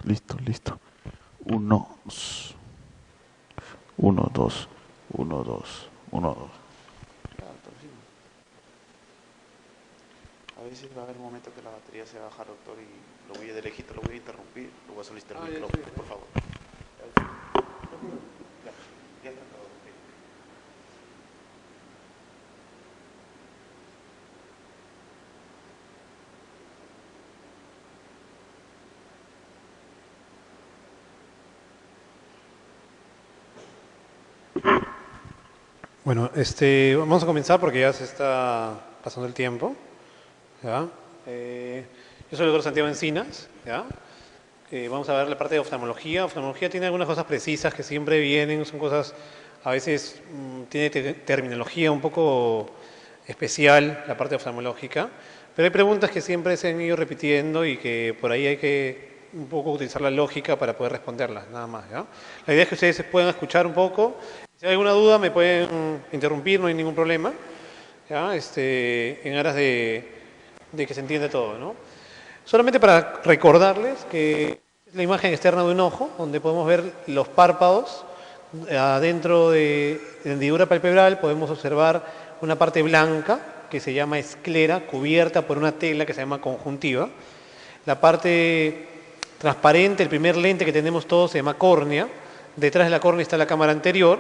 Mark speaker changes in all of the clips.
Speaker 1: listo, listo. Uno, uno, dos, uno, dos, uno, dos. A veces va a haber un momento que la batería se va a bajar, doctor, y lo voy a de lejito, lo voy a interrumpir, lo voy a solicitar el micrófono, por favor. Ya, ya está todo.
Speaker 2: Bueno, vamos a comenzar porque ya se está pasando el tiempo. ¿Ya? Yo soy el doctor Santiago Encinas. ¿Ya? Vamos a ver la parte de oftalmología. Oftalmología tiene algunas cosas precisas que siempre vienen, son cosas, a veces tiene terminología un poco especial, la parte oftalmológica, pero hay preguntas que siempre se han ido repitiendo y que por ahí hay que un poco utilizar la lógica para poder responderlas, nada más. ¿Ya? La idea es que ustedes puedan escuchar un poco. Si hay alguna duda me pueden interrumpir, no hay ningún problema, ¿ya? En aras de que se entienda todo, ¿no? Solamente para recordarles que es la imagen externa de un ojo, donde podemos ver los párpados. Adentro de la hendidura palpebral podemos observar una parte blanca que se llama esclera, cubierta por una tela que se llama conjuntiva. La parte transparente, el primer lente que tenemos todos, se llama córnea. Detrás de la córnea está la cámara anterior,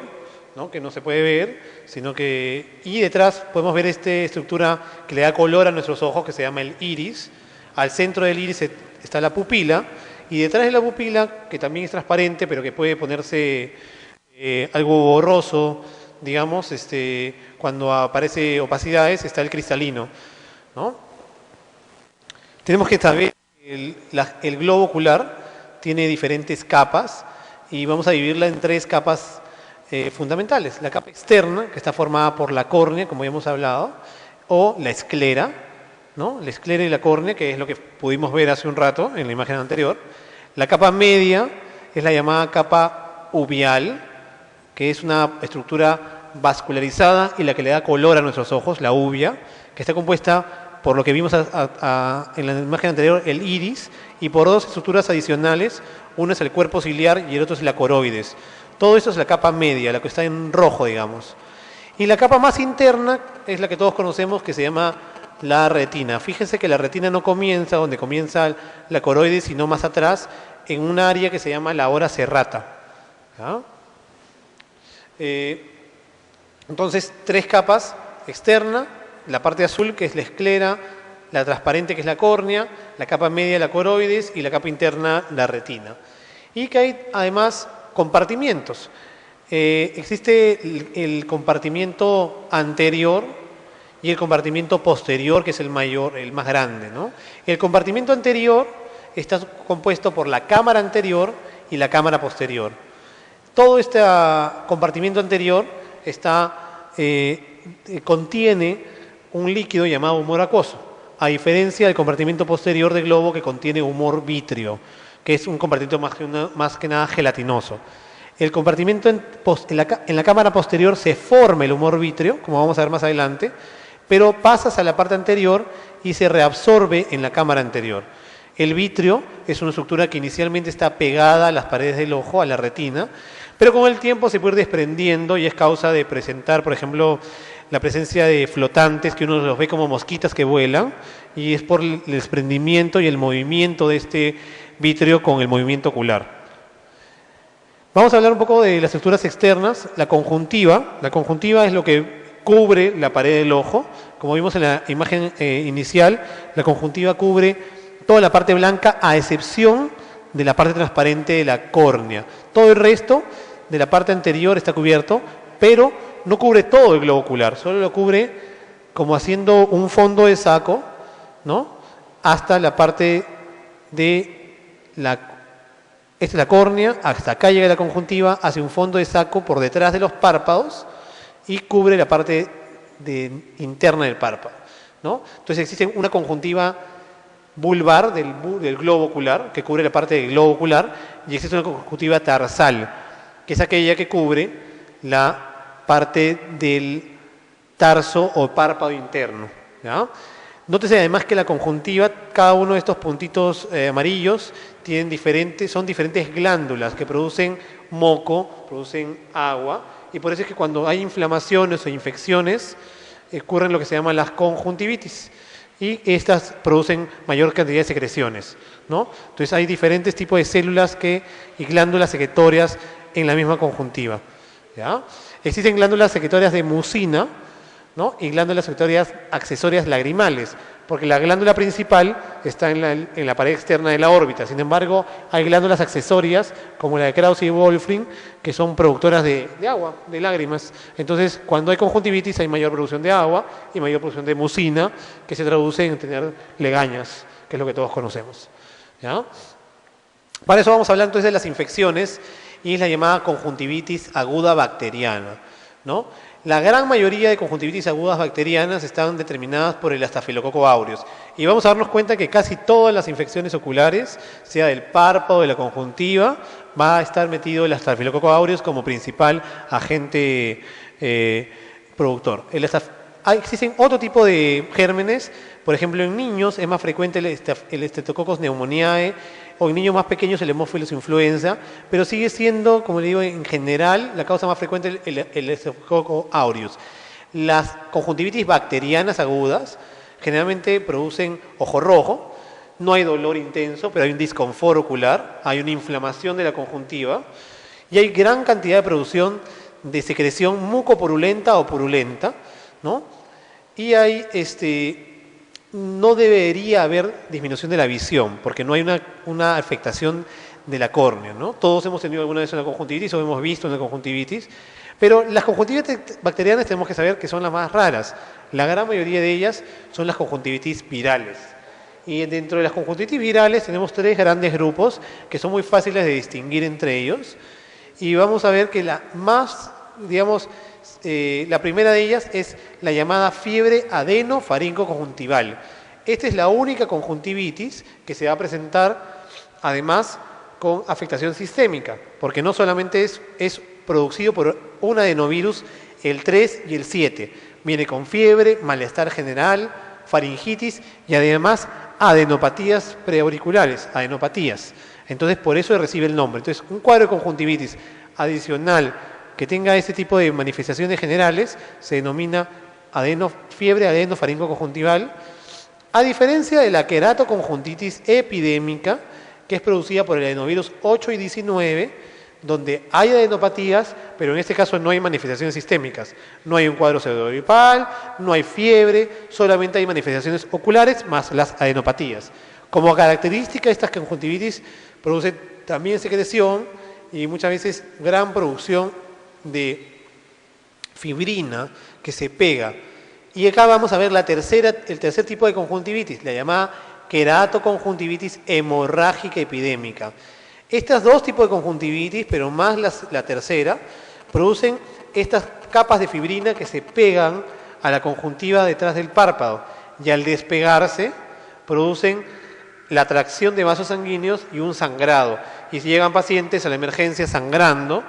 Speaker 2: ¿no? Que no se puede ver, sino que... Y detrás podemos ver esta estructura que le da color a nuestros ojos, que se llama el iris. Al centro del iris está la pupila, y detrás de la pupila, que también es transparente, pero que puede ponerse algo borroso, digamos, cuando aparece opacidades, está el cristalino, ¿no? Tenemos que saber que el globo ocular tiene diferentes capas, y vamos a dividirla en tres capas fundamentales. La capa externa, que está formada por la córnea, como ya hemos hablado, o la esclera, ¿no? La esclera y la córnea, que es lo que pudimos ver hace un rato en la imagen anterior. La capa media es la llamada capa uveal, que es una estructura vascularizada y la que le da color a nuestros ojos, la uvea, que está compuesta por lo que vimos en la imagen anterior, el iris, y por dos estructuras adicionales. Uno es el cuerpo ciliar y el otro es la coroides. Todo esto es la capa media, la que está en rojo, digamos. Y la capa más interna es la que todos conocemos, que se llama la retina. Fíjense que la retina no comienza donde comienza la coroides, sino más atrás, en un área que se llama la ora serrata. ¿Ya? Entonces, tres capas: externa, la parte azul, que es la esclera, la transparente, que es la córnea, la capa media, la coroides, y la capa interna, la retina. Y que hay además compartimientos. Existe el compartimiento anterior y el compartimiento posterior, que es el mayor, el más grande, ¿no? El compartimiento anterior está compuesto por la cámara anterior y la cámara posterior. Todo este compartimiento anterior contiene un líquido llamado humor acuoso, a diferencia del compartimiento posterior del globo, que contiene humor vítreo, que es un compartimiento más que nada gelatinoso. El compartimiento en la cámara posterior se forma el humor vítreo, como vamos a ver más adelante, pero pasas a la parte anterior y se reabsorbe en la cámara anterior. El vítreo es una estructura que inicialmente está pegada a las paredes del ojo, a la retina, pero con el tiempo se puede ir desprendiendo y es causa de presentar, por ejemplo, la presencia de flotantes, que uno los ve como mosquitas que vuelan, y es por el desprendimiento y el movimiento de este vítreo con el movimiento ocular. Vamos a hablar un poco de las estructuras externas. La conjuntiva es lo que cubre la pared del ojo. Como vimos en la imagen inicial, la conjuntiva cubre toda la parte blanca, a excepción de la parte transparente de la córnea. Todo el resto de la parte anterior está cubierto, pero no cubre todo el globo ocular, solo lo cubre como haciendo un fondo de saco, ¿no? Hasta la parte de esta es la córnea, hasta acá llega la conjuntiva, hace un fondo de saco por detrás de los párpados y cubre la parte interna del párpado, ¿no? Entonces existe una conjuntiva vulvar del globo ocular, que cubre la parte del globo ocular, y existe una conjuntiva tarsal, que es aquella que cubre la parte del tarso o párpado interno, ¿ya? Nótese además que la conjuntiva, cada uno de estos puntitos amarillos, son diferentes glándulas que producen moco, producen agua, y por eso es que cuando hay inflamaciones o infecciones, ocurren lo que se llama las conjuntivitis, y estas producen mayor cantidad de secreciones, ¿no? Entonces hay diferentes tipos de células y glándulas secretorias en la misma conjuntiva, ¿ya? Existen glándulas secretorias de mucina, ¿no? Y glándulas secretorias accesorias lagrimales, porque la glándula principal está en la pared externa de la órbita. Sin embargo, hay glándulas accesorias, como la de Krause y Wolfring, que son productoras de agua, de lágrimas. Entonces, cuando hay conjuntivitis hay mayor producción de agua y mayor producción de mucina, que se traduce en tener legañas, que es lo que todos conocemos, ¿ya? Para eso vamos a hablar entonces de las infecciones, y es la llamada conjuntivitis aguda bacteriana, ¿no? La gran mayoría de conjuntivitis agudas bacterianas están determinadas por el Staphylococcus aureus. Y vamos a darnos cuenta que casi todas las infecciones oculares, sea del párpado, de la conjuntiva, va a estar metido el Staphylococcus aureus como principal agente productor. Existen otro tipo de gérmenes, por ejemplo en niños es más frecuente el Streptococcus pneumoniae, o en niños más pequeños el Haemophilus influenza, pero sigue siendo, como le digo, en general la causa más frecuente el Staphylococcus aureus. Las conjuntivitis bacterianas agudas generalmente producen ojo rojo, no hay dolor intenso, pero hay un disconfort ocular, hay una inflamación de la conjuntiva y hay gran cantidad de producción de secreción mucopurulenta o purulenta, ¿no? Y hay no debería haber disminución de la visión, porque no hay una afectación de la córnea, ¿no? Todos hemos tenido alguna vez una conjuntivitis o hemos visto una conjuntivitis, pero las conjuntivitis bacterianas tenemos que saber que son las más raras. La gran mayoría de ellas son las conjuntivitis virales. Y dentro de las conjuntivitis virales tenemos 3 grandes grupos que son muy fáciles de distinguir entre ellos. Y vamos a ver que la más, digamos, la primera de ellas es la llamada fiebre adeno-faringoconjuntival. Esta es la única conjuntivitis que se va a presentar además con afectación sistémica, porque no solamente es producido por un adenovirus, el 3 y el 7. Viene con fiebre, malestar general, faringitis y además adenopatías preauriculares, adenopatías. Entonces por eso recibe el nombre. Entonces un cuadro de conjuntivitis adicional que tenga este tipo de manifestaciones generales se denomina fiebre adenofaringoconjuntival, a diferencia de la queratoconjuntitis epidémica, que es producida por el adenovirus 8 y 19, donde hay adenopatías, pero en este caso no hay manifestaciones sistémicas. No hay un cuadro pseudogripal, no hay fiebre, solamente hay manifestaciones oculares más las adenopatías. Como característica, estas conjuntivitis producen también secreción y muchas veces gran producción de fibrina que se pega. Y acá vamos a ver el tercer tipo de conjuntivitis, la llamada queratoconjuntivitis hemorrágica epidémica. Estas dos tipos de conjuntivitis, pero más la tercera, producen estas capas de fibrina que se pegan a la conjuntiva detrás del párpado y al despegarse producen la atracción de vasos sanguíneos y un sangrado. Y si llegan pacientes a la emergencia sangrando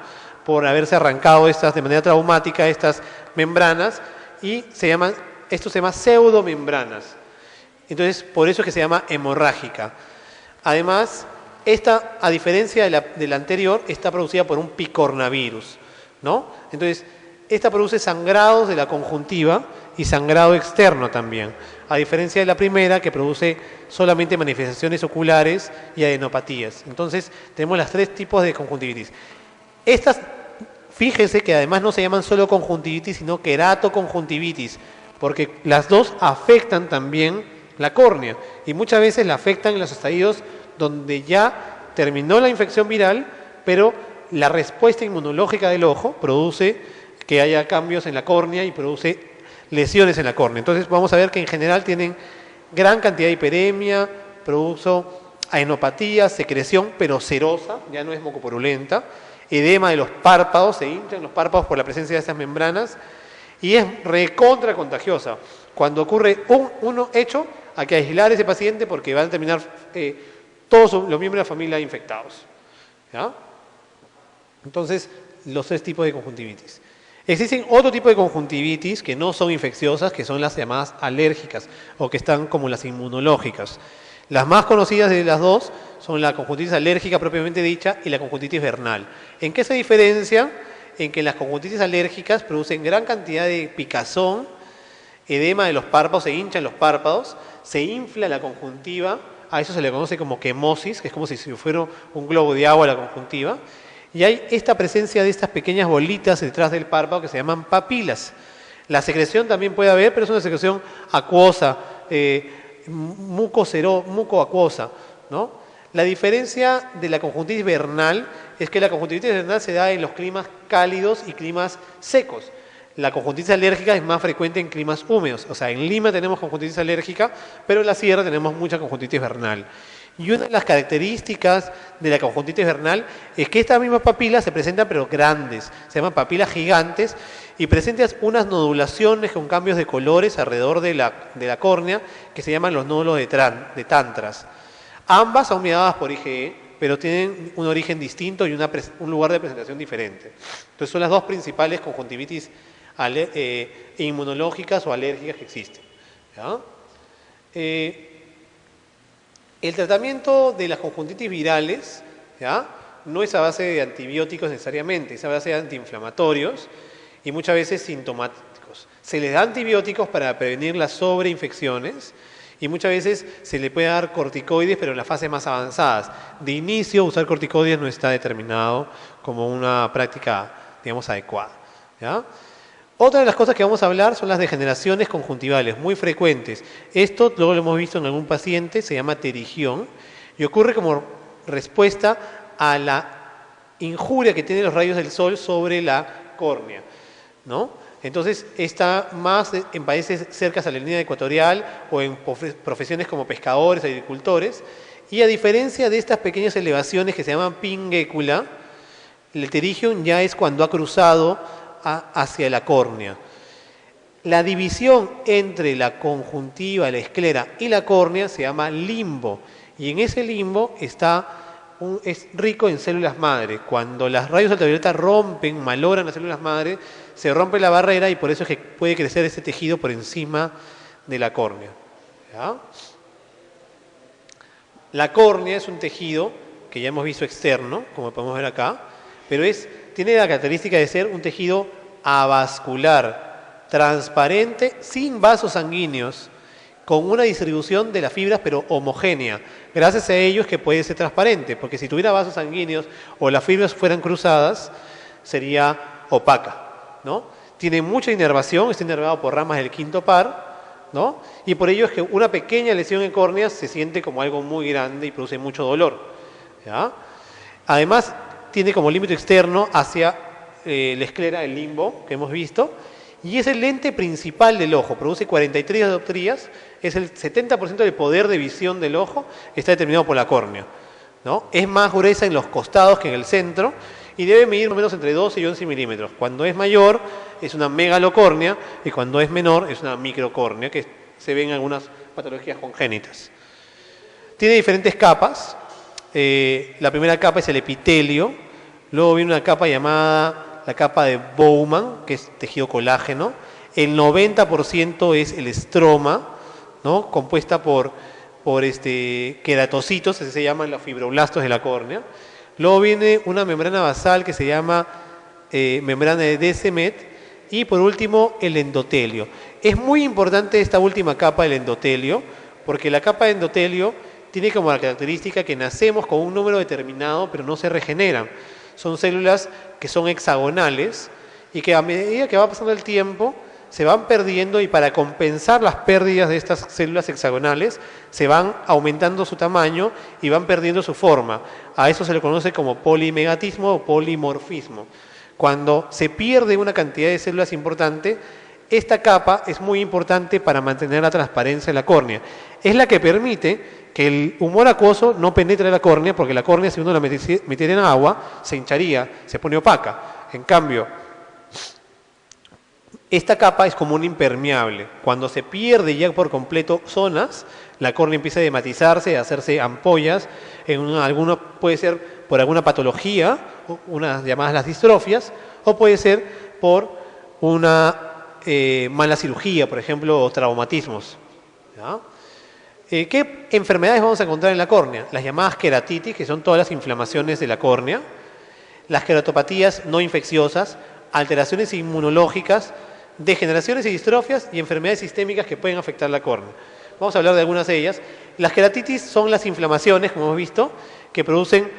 Speaker 2: por haberse arrancado de manera traumática estas membranas, y esto se llama pseudomembranas. Entonces, por eso es que se llama hemorrágica. Además, esta, a diferencia de la anterior, está producida por un picornavirus, ¿no? Entonces, esta produce sangrados de la conjuntiva y sangrado externo también, a diferencia de la primera que produce solamente manifestaciones oculares y adenopatías. Entonces, tenemos los 3 tipos de conjuntivitis. Estas, fíjense que además no se llaman solo conjuntivitis, sino queratoconjuntivitis, porque las dos afectan también la córnea y muchas veces la afectan en los estadios donde ya terminó la infección viral, pero la respuesta inmunológica del ojo produce que haya cambios en la córnea y produce lesiones en la córnea. Entonces vamos a ver que en general tienen gran cantidad de hiperemia, produce adenopatía, secreción, pero serosa, ya no es mucopurulenta, edema de los párpados, se hinchan los párpados por la presencia de estas membranas y es recontra contagiosa. Cuando ocurre un hecho, hay que aislar a ese paciente porque van a terminar todos los miembros de la familia infectados, ¿ya? Entonces, los 3 tipos de conjuntivitis. Existen otro tipo de conjuntivitis que no son infecciosas, que son las llamadas alérgicas o que están como las inmunológicas. Las más conocidas de las dos son la conjuntivitis alérgica propiamente dicha y la conjuntivitis vernal. ¿En qué se diferencia? En que las conjuntivitis alérgicas producen gran cantidad de picazón, edema de los párpados, se hinchan los párpados, se infla la conjuntiva, a eso se le conoce como quemosis, que es como si fuera un globo de agua la conjuntiva, y hay esta presencia de estas pequeñas bolitas detrás del párpado que se llaman papilas. La secreción también puede haber, pero es una secreción acuosa, mucoacuosa, ¿no? La diferencia de la conjuntivitis vernal es que la conjuntivitis vernal se da en los climas cálidos y climas secos. La conjuntivitis alérgica es más frecuente en climas húmedos. O sea, en Lima tenemos conjuntivitis alérgica, pero en la sierra tenemos mucha conjuntivitis vernal. Y una de las características de la conjuntivitis vernal es que estas mismas papilas se presentan pero grandes, se llaman papilas gigantes y presentan unas nodulaciones con cambios de colores alrededor de la córnea que se llaman los nódulos de Tantras. Ambas son mediadas por IgE, pero tienen un origen distinto y un lugar de presentación diferente. Entonces son las dos principales conjuntivitis inmunológicas o alérgicas que existen. ¿Ya? El tratamiento de las conjuntivitis virales, ¿ya?, no es a base de antibióticos necesariamente, es a base de antiinflamatorios y muchas veces sintomáticos. Se les da antibióticos para prevenir las sobreinfecciones y muchas veces se le puede dar corticoides, pero en las fases más avanzadas. De inicio, usar corticoides no está determinado como una práctica, digamos, adecuada. ¿Ya? Otra de las cosas que vamos a hablar son las degeneraciones conjuntivales, muy frecuentes. Esto luego lo hemos visto en algún paciente, se llama pterigión, y ocurre como respuesta a la injuria que tienen los rayos del sol sobre la córnea, ¿no? Entonces está más en países cercanos a la línea ecuatorial o en profesiones como pescadores, agricultores, y a diferencia de estas pequeñas elevaciones que se llaman pinguécula, el pterigión ya es cuando ha cruzado hacia la córnea. La división entre la conjuntiva, la esclera y la córnea se llama limbo, y en ese limbo es rico en células madre. Cuando los rayos ultravioleta malogran las células madre, se rompe la barrera y por eso es que puede crecer ese tejido por encima de la córnea. ¿Ya? La córnea es un tejido que ya hemos visto externo, como podemos ver acá, pero tiene la característica de ser un tejido avascular, transparente, sin vasos sanguíneos, con una distribución de las fibras pero homogénea. Gracias a ello es que puede ser transparente, porque si tuviera vasos sanguíneos o las fibras fueran cruzadas, sería opaca, ¿no? Tiene mucha inervación, está inervado por ramas del quinto par, ¿no? Y por ello es que una pequeña lesión en córnea se siente como algo muy grande y produce mucho dolor. ¿Ya? Además, tiene como límite externo hacia la esclera, el limbo, que hemos visto, y es el lente principal del ojo, produce 43 dioptrías, es el 70% del poder de visión del ojo, está determinado por la córnea, ¿no? Es más gruesa en los costados que en el centro y debe medir más o menos entre 12 y 11 milímetros. Cuando es mayor es una megalocórnea y cuando es menor es una microcórnea, que se ven en algunas patologías congénitas. Tiene diferentes capas. La primera capa es el epitelio, luego viene una capa llamada la capa de Bowman, que es tejido colágeno, el 90% es el estroma, ¿no?, compuesta por queratocitos, así se llaman los fibroblastos de la córnea. Luego viene una membrana basal que se llama membrana de Descemet y por último el endotelio. Es muy importante esta última capa del endotelio porque la capa de endotelio tiene como la característica que nacemos con un número determinado pero no se regeneran. Son células que son hexagonales y que a medida que va pasando el tiempo se van perdiendo y para compensar las pérdidas de estas células hexagonales se van aumentando su tamaño y van perdiendo su forma. A eso se le conoce como polimegatismo o polimorfismo. Cuando se pierde una cantidad de células importante, esta capa es muy importante para mantener la transparencia de la córnea. Es la que permite que el humor acuoso no penetre la córnea, porque la córnea, si uno la metiera en agua, se hincharía, se pone opaca. En cambio, esta capa es como un impermeable. Cuando se pierde ya por completo zonas, la córnea empieza a dematizarse, a hacerse ampollas. Puede ser por alguna patología, unas llamadas las distrofias, o puede ser por una mala cirugía, por ejemplo, o traumatismos. ¿Ya? ¿Qué enfermedades vamos a encontrar en la córnea? Las llamadas queratitis, que son todas las inflamaciones de la córnea, las queratopatías no infecciosas, alteraciones inmunológicas, degeneraciones y distrofias y enfermedades sistémicas que pueden afectar la córnea. Vamos a hablar de algunas de ellas. Las queratitis son las inflamaciones, como hemos visto, que producen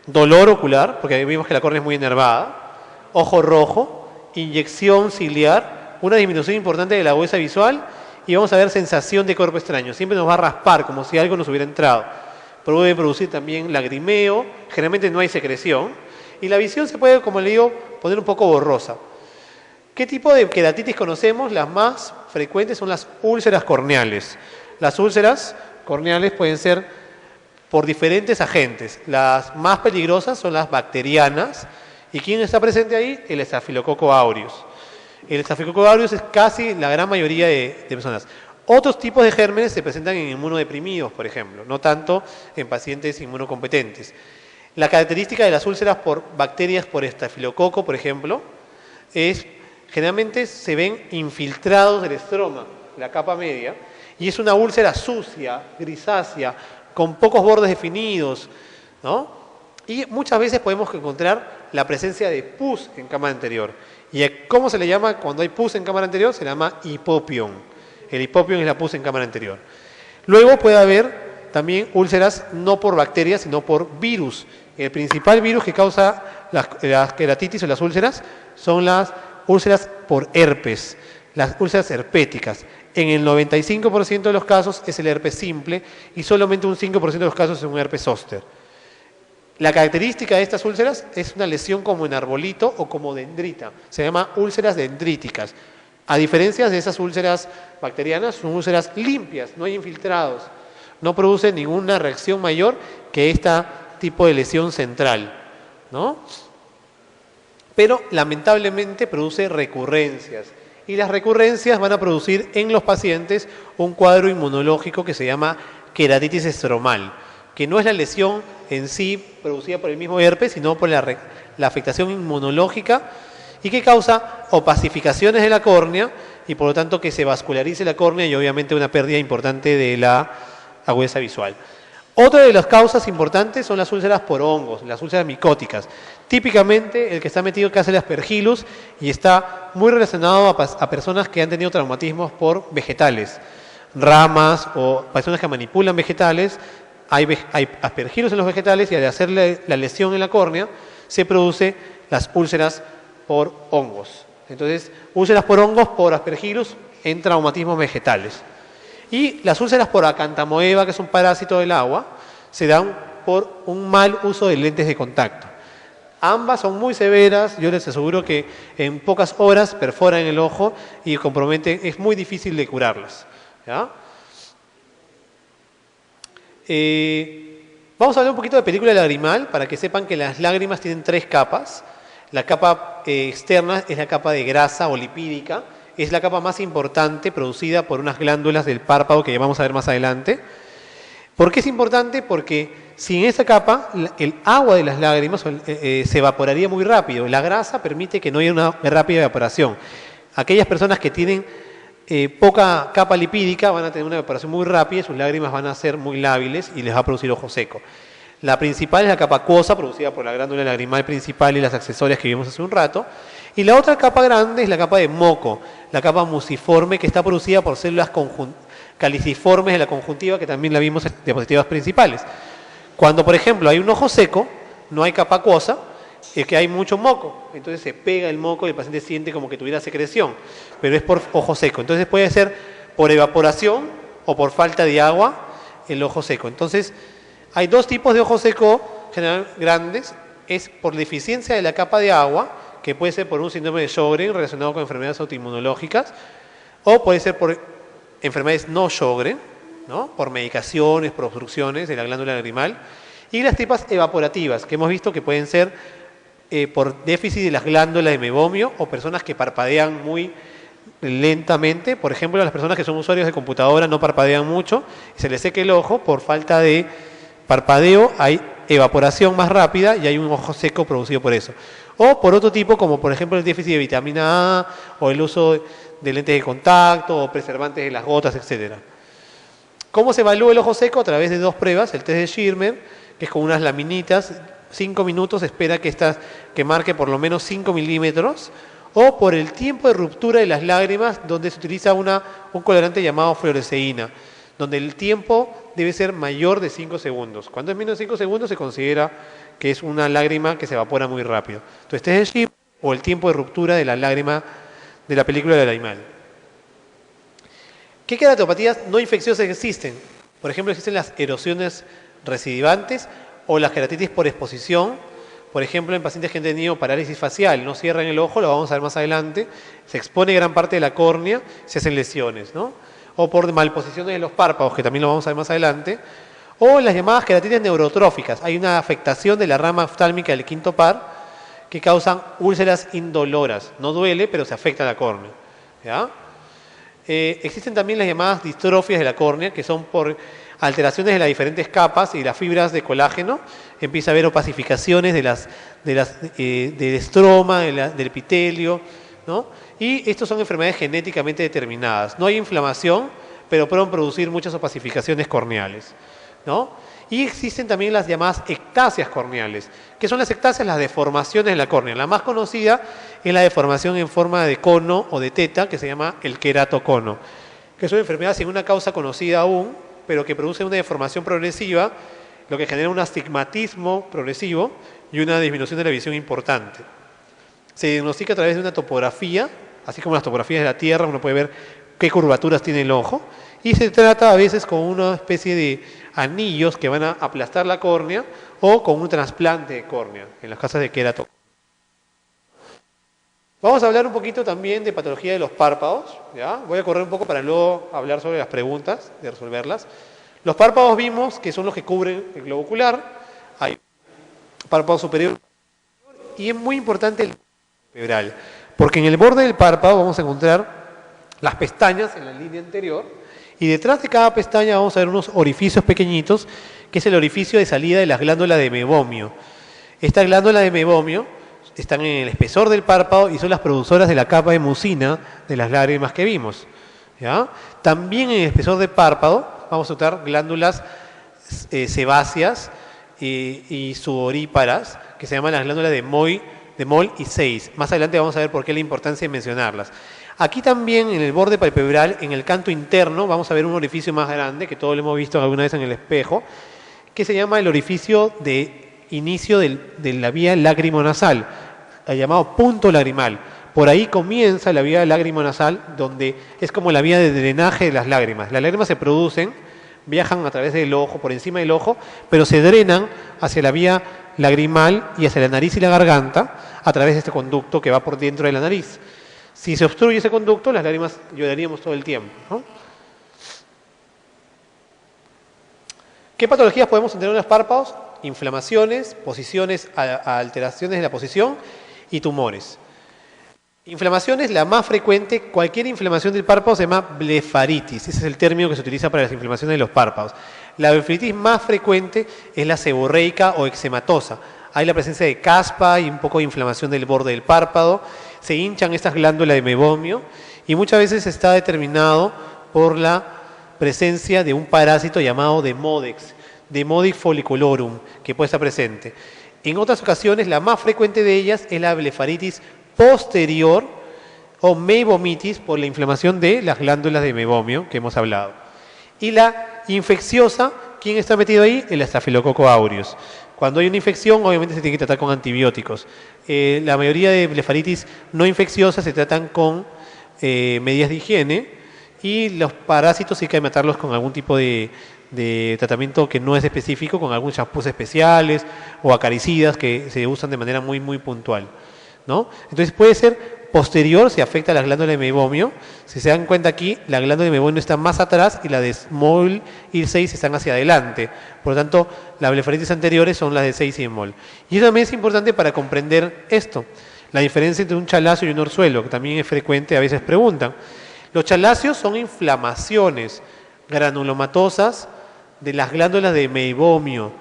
Speaker 2: dolor ocular, porque vimos que la córnea es muy enervada, ojo rojo, inyección ciliar, una disminución importante de la agudeza visual y vamos a ver sensación de cuerpo extraño. Siempre nos va a raspar como si algo nos hubiera entrado. Puede producir también lagrimeo, generalmente no hay secreción y la visión se puede, como le digo, poner un poco borrosa. ¿Qué tipo de queratitis conocemos? Las más frecuentes son las úlceras corneales. Las úlceras corneales pueden ser por diferentes agentes. Las más peligrosas son las bacterianas. ¿Y quién está presente ahí? El Staphylococcus aureus. El Staphylococcus aureus es casi la gran mayoría de personas. Otros tipos de gérmenes se presentan en inmunodeprimidos, por ejemplo, no tanto en pacientes inmunocompetentes. La característica de las úlceras por bacterias por estafilococo, por ejemplo, es generalmente se ven infiltrados del estroma, la capa media, y es una úlcera sucia, grisácea, con pocos bordes definidos, ¿no? Y muchas veces podemos encontrar la presencia de pus en cámara anterior. ¿Y cómo se le llama cuando hay pus en cámara anterior? Se le llama hipopión. El hipopión es la pus en cámara anterior. Luego puede haber también úlceras no por bacterias, sino por virus. El principal virus que causa las queratitis o las úlceras son las úlceras por herpes, las úlceras herpéticas. En el 95% de los casos es el herpes simple y solamente un 5% de los casos es un herpes zóster. La característica de estas úlceras es una lesión como en arbolito o como dendrita. Se llama úlceras dendríticas. A diferencia de esas úlceras bacterianas, son úlceras limpias, no hay infiltrados. No produce ninguna reacción mayor que este tipo de lesión central, ¿no? Pero lamentablemente produce recurrencias. Y las recurrencias van a producir en los pacientes un cuadro inmunológico que se llama queratitis estromal, que no es la lesión en sí producida por el mismo herpes, sino por la afectación inmunológica y que causa opacificaciones de la córnea y por lo tanto que se vascularice la córnea y obviamente una pérdida importante de la agudeza visual. Otra de las causas importantes son las úlceras por hongos, las úlceras micóticas. Típicamente el que está metido que hace el Aspergillus y está muy relacionado a personas que han tenido traumatismos por vegetales, ramas o personas que manipulan vegetales. Hay Aspergillus en los vegetales y al hacerle la lesión en la córnea se produce las úlceras por hongos. Entonces, úlceras por hongos por Aspergillus en traumatismos vegetales. Y las úlceras por acantamoeba, que es un parásito del agua, se dan por un mal uso de lentes de contacto. Ambas son muy severas, yo les aseguro que en pocas horas perforan el ojo y comprometen, es muy difícil de curarlas. ¿Ya? Vamos a hablar un poquito de película lagrimal para que sepan que las lágrimas tienen 3 capas. La capa externa es la capa de grasa o lipídica, es la capa más importante producida por unas glándulas del párpado que vamos a ver más adelante. ¿Por qué es importante? Porque sin esa capa el agua de las lágrimas se evaporaría muy rápido. La grasa permite que no haya una rápida evaporación. Aquellas personas que tienen poca capa lipídica van a tener una evaporación muy rápida y sus lágrimas van a ser muy lábiles y les va a producir ojo seco. La principal es la capa acuosa, producida por la glándula lagrimal principal y las accesorias que vimos hace un rato. Y la otra capa grande es la capa de moco, la capa muciforme, que está producida por células caliciformes de la conjuntiva, que también la vimos en diapositivas principales. Cuando, por ejemplo, hay un ojo seco, no hay capa acuosa, es que hay mucho moco. Entonces se pega el moco y el paciente siente como que tuviera secreción, pero es por ojo seco. Entonces puede ser por evaporación o por falta de agua el ojo seco. Entonces, hay 2 tipos de ojo seco generalmente grandes. Es por deficiencia de la capa de agua, que puede ser por un síndrome de Sjögren relacionado con enfermedades autoinmunológicas, o puede ser por enfermedades no Sjögren, ¿no? Por medicaciones, por obstrucciones de la glándula lagrimal. Y las tipas evaporativas, que hemos visto que pueden ser por déficit de las glándulas de mebomio o personas que parpadean muy lentamente. Por ejemplo, las personas que son usuarios de computadora no parpadean mucho, se les seca el ojo por falta de parpadeo, hay evaporación más rápida y hay un ojo seco producido por eso. o por otro tipo, como por ejemplo el déficit de vitamina A, o el uso de lentes de contacto, o preservantes de las gotas, etc. ¿Cómo se evalúa el ojo seco? A través de dos pruebas, el test de Schirmer, que es con unas laminitas, 5 minutos, espera que marque por lo menos 5 milímetros, o por el tiempo de ruptura de las lágrimas, donde se utiliza un colorante llamado fluoresceína, donde el tiempo debe ser mayor de 5 segundos. Cuando es menos de 5 segundos se considera que es una lágrima que se evapora muy rápido. Entonces, test de Schirmer o el tiempo de ruptura de la lágrima de la película del animal. ¿Qué queratopatías no infecciosas existen? Por ejemplo, existen las erosiones recidivantes o las queratitis por exposición. Por ejemplo, en pacientes que han tenido parálisis facial, no cierran el ojo, lo vamos a ver más adelante, se expone gran parte de la córnea, se hacen lesiones, ¿no? O por malposiciones de los párpados, que también lo vamos a ver más adelante, o las llamadas queratitis neurotróficas. Hay una afectación de la rama oftálmica del quinto par que causan úlceras indoloras. No duele, pero se afecta la córnea, ¿ya? Existen también las llamadas distrofias de la córnea, que son por alteraciones de las diferentes capas y las fibras de colágeno. Empieza a haber opacificaciones del estroma, del epitelio, ¿no? Y estos son enfermedades genéticamente determinadas. No hay inflamación, pero pueden producir muchas opacificaciones corneales, ¿no? Y existen también las llamadas ectasias corneales. ¿Qué son las ectasias? Las deformaciones de la córnea. La más conocida es la deformación en forma de cono o de teta, que se llama el queratocono, que es una enfermedad sin una causa conocida aún, pero que produce una deformación progresiva, lo que genera un astigmatismo progresivo y una disminución de la visión importante. Se diagnostica a través de una topografía, así como las topografías de la Tierra, uno puede ver qué curvaturas tiene el ojo, y se trata a veces con una especie de anillos que van a aplastar la córnea o con un trasplante de córnea, en las casos de queratocono. Vamos a hablar un poquito también de patología de los párpados, ¿ya? Voy a correr un poco para luego hablar sobre las preguntas, de resolverlas. Los párpados vimos que son los que cubren el globo ocular, hay párpado superior y es muy importante el palpebral, porque en el borde del párpado vamos a encontrar las pestañas en la línea anterior y detrás de cada pestaña vamos a ver unos orificios pequeñitos, que es el orificio de salida de las glándulas de mebomio. Estas glándulas de mebomio están en el espesor del párpado y son las producedoras de la capa de mucina de las lágrimas que vimos, ¿ya? También en el espesor del párpado vamos a notar glándulas sebáceas y sudoríparas, que se llaman las glándulas de Moll y Seyss. Más adelante vamos a ver por qué la importancia de mencionarlas. Aquí también en el borde palpebral, en el canto interno, vamos a ver un orificio más grande, que todos lo hemos visto alguna vez en el espejo, que se llama el orificio de inicio de la vía lacrimonasal, llamado punto lagrimal. Por ahí comienza la vía lacrimonasal, donde es como la vía de drenaje de las lágrimas. Las lágrimas se producen, viajan a través del ojo, por encima del ojo, pero se drenan hacia la vía lagrimal y hacia la nariz y la garganta a través de este conducto que va por dentro de la nariz. Si se obstruye ese conducto, las lágrimas lloraríamos todo el tiempo, ¿no? ¿Qué patologías podemos tener en los párpados? Inflamaciones, alteraciones de la posición y tumores. Inflamaciones, la más frecuente, cualquier inflamación del párpado se llama blefaritis. Ese es el término que se utiliza para las inflamaciones de los párpados. La blefaritis más frecuente es la seborreica o eczematosa. Hay la presencia de caspa y un poco de inflamación del borde del párpado. Se hinchan estas glándulas de mebomio y muchas veces está determinado por la presencia de un parásito llamado Demodex folliculorum, que puede estar presente. En otras ocasiones, la más frecuente de ellas es la blefaritis posterior o meibomitis por la inflamación de las glándulas de mebomio que hemos hablado. Y la infecciosa, ¿quién está metido ahí? El Staphylococcus aureus. Cuando hay una infección, obviamente se tiene que tratar con antibióticos. La mayoría de blefaritis no infecciosas se tratan con medidas de higiene y los parásitos sí hay que matarlos con algún tipo de tratamiento que no es específico, con algunos champús especiales o acaricidas que se usan de manera muy, muy puntual, ¿no? Entonces puede ser posterior, si afecta a las glándulas de mebomio. Si se dan cuenta aquí, la glándula de mebomio está más atrás y la de Moll y Seyss están hacia adelante. Por lo tanto, las blefaritis anteriores son las de Seyss y de Moll. Y eso también es importante para comprender esto, la diferencia entre un chalacio y un orzuelo, que también es frecuente, a veces preguntan. Los chalacios son inflamaciones granulomatosas de las glándulas de mebomio.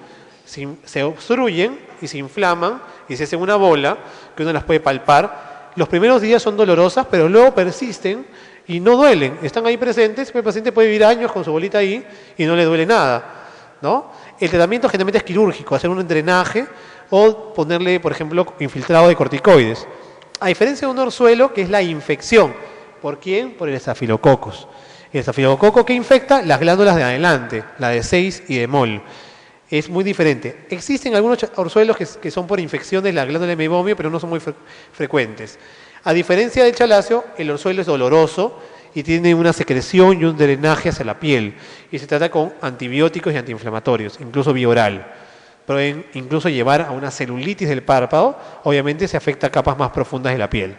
Speaker 2: Se obstruyen y se inflaman y se hacen una bola, que uno las puede palpar. Los primeros días son dolorosas, pero luego persisten y no duelen. Están ahí presentes, el paciente puede vivir años con su bolita ahí y no le duele nada, ¿no? El tratamiento generalmente es quirúrgico, hacer un drenaje o ponerle, por ejemplo, infiltrado de corticoides. A diferencia de un orzuelo, que es la infección. ¿Por quién? Por el estafilococcus. El estafilococo que infecta las glándulas de adelante, la de 6 y de Moll. Es muy diferente. Existen algunos orzuelos que son por infección de la glándula de meiomio, pero no son muy frecuentes. A diferencia del chalacio, el orzuelo es doloroso y tiene una secreción y un drenaje hacia la piel. Y se trata con antibióticos y antiinflamatorios, incluso bioral. Pueden incluso llevar a una celulitis del párpado. Obviamente se afecta a capas más profundas de la piel.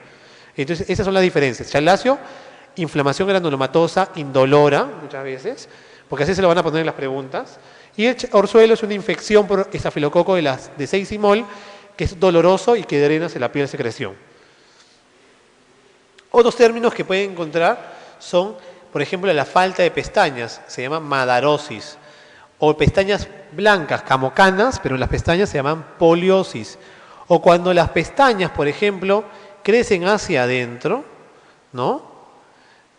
Speaker 2: Entonces, esas son las diferencias. Chalacio, inflamación granulomatosa indolora, muchas veces, porque así se lo van a poner en las preguntas. Y el orzuelo es una infección por estafilococo de 6 y Moll, que es doloroso y que drena hacia la piel secreción. Otros términos que pueden encontrar son, por ejemplo, la falta de pestañas, se llama madarosis, o pestañas blancas, camocanas, pero las pestañas se llaman poliosis. O cuando las pestañas, por ejemplo, crecen hacia adentro, ¿no?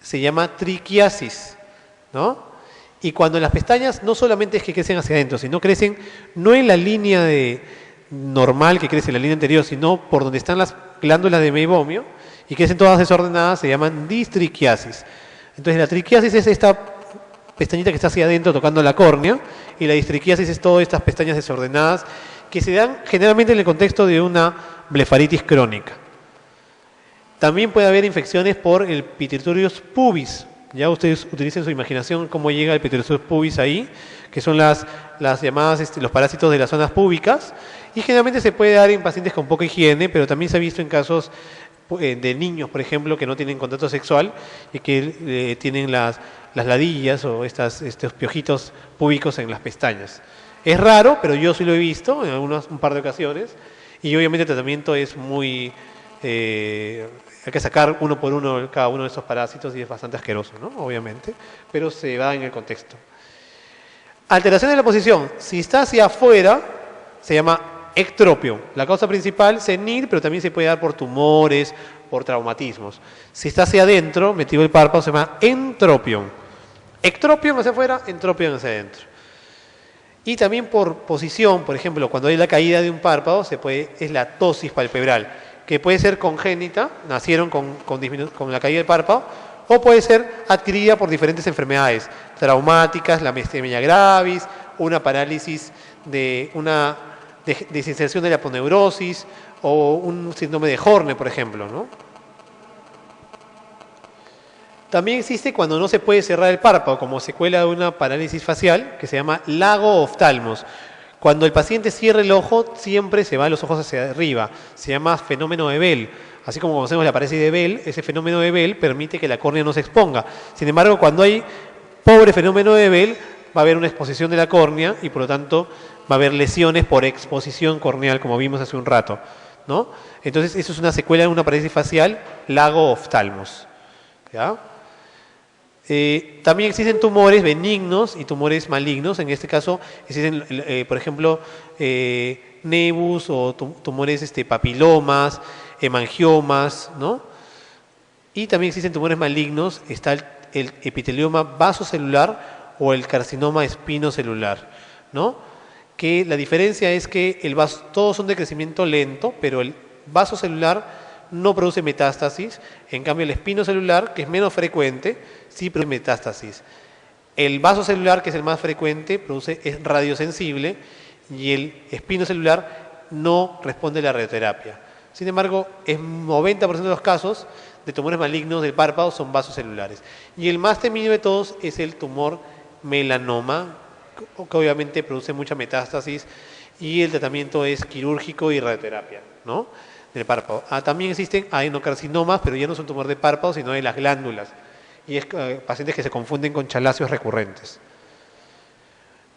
Speaker 2: Se llama triquiasis, ¿no? Y cuando las pestañas no solamente es que crecen hacia adentro, sino crecen no en la línea normal que crece en la línea anterior, sino por donde están las glándulas de meibomio y crecen todas desordenadas, se llaman distriquiasis. Entonces la triquiasis es esta pestañita que está hacia adentro tocando la córnea y la distriquiasis es todas estas pestañas desordenadas que se dan generalmente en el contexto de una blefaritis crónica. También puede haber infecciones por el Pityriasis pubis. Ya ustedes utilicen su imaginación cómo llega el Pityriasis pubis ahí, que son las llamadas, los parásitos de las zonas púbicas, y generalmente se puede dar en pacientes con poca higiene, pero también se ha visto en casos de niños, por ejemplo, que no tienen contacto sexual y que tienen las ladillas o estos piojitos púbicos en las pestañas. Es raro, pero yo sí lo he visto en un par de ocasiones, y obviamente el tratamiento es muy... hay que sacar uno por uno cada uno de esos parásitos y es bastante asqueroso, ¿no? Obviamente, pero se va en el contexto. Alteración de la posición. Si está hacia afuera, se llama ectropio. La causa principal, senil, pero también se puede dar por tumores, por traumatismos. Si está hacia adentro, metido el párpado, se llama entropion. Ectropion hacia afuera, entropion hacia adentro. Y también por posición, por ejemplo, cuando hay la caída de un párpado, es la ptosis palpebral, que puede ser congénita, nacieron con la caída del párpado, o puede ser adquirida por diferentes enfermedades traumáticas, la miastenia gravis, una parálisis una desinserción de la aponeurosis o un síndrome de Horner, por ejemplo, ¿no? También existe cuando no se puede cerrar el párpado, como secuela de una parálisis facial, que se llama lago-oftalmos. Cuando el paciente cierra el ojo, siempre se van los ojos hacia arriba. Se llama fenómeno de Bell. Así como conocemos la parálisis de Bell, ese fenómeno de Bell permite que la córnea no se exponga. Sin embargo, cuando hay pobre fenómeno de Bell, va a haber una exposición de la córnea y por lo tanto va a haber lesiones por exposición corneal, como vimos hace un rato, ¿no? Entonces, eso es una secuela de una parálisis facial, lago-oftalmos. ¿Ya? También existen tumores benignos y tumores malignos. En este caso existen, por ejemplo, nevus o tumores papilomas, hemangiomas, ¿no? Y también existen tumores malignos. Está el epitelioma vasocelular o el carcinoma espinocelular, ¿no? Que la diferencia es que todos son de crecimiento lento, pero el vasocelular no produce metástasis. En cambio, el espinocelular, que es menos frecuente, sí produce metástasis. El vasocelular, que es el más frecuente, es radiosensible y el espinocelular no responde a la radioterapia. Sin embargo, en 90% de los casos de tumores malignos del párpado son vasocelulares. Y el más temido de todos es el tumor melanoma, que obviamente produce mucha metástasis y el tratamiento es quirúrgico y radioterapia, ¿no? Del párpado. También existen adenocarcinomas, pero ya no son tumor de párpado, sino de las glándulas. Y es pacientes que se confunden con chalacios recurrentes.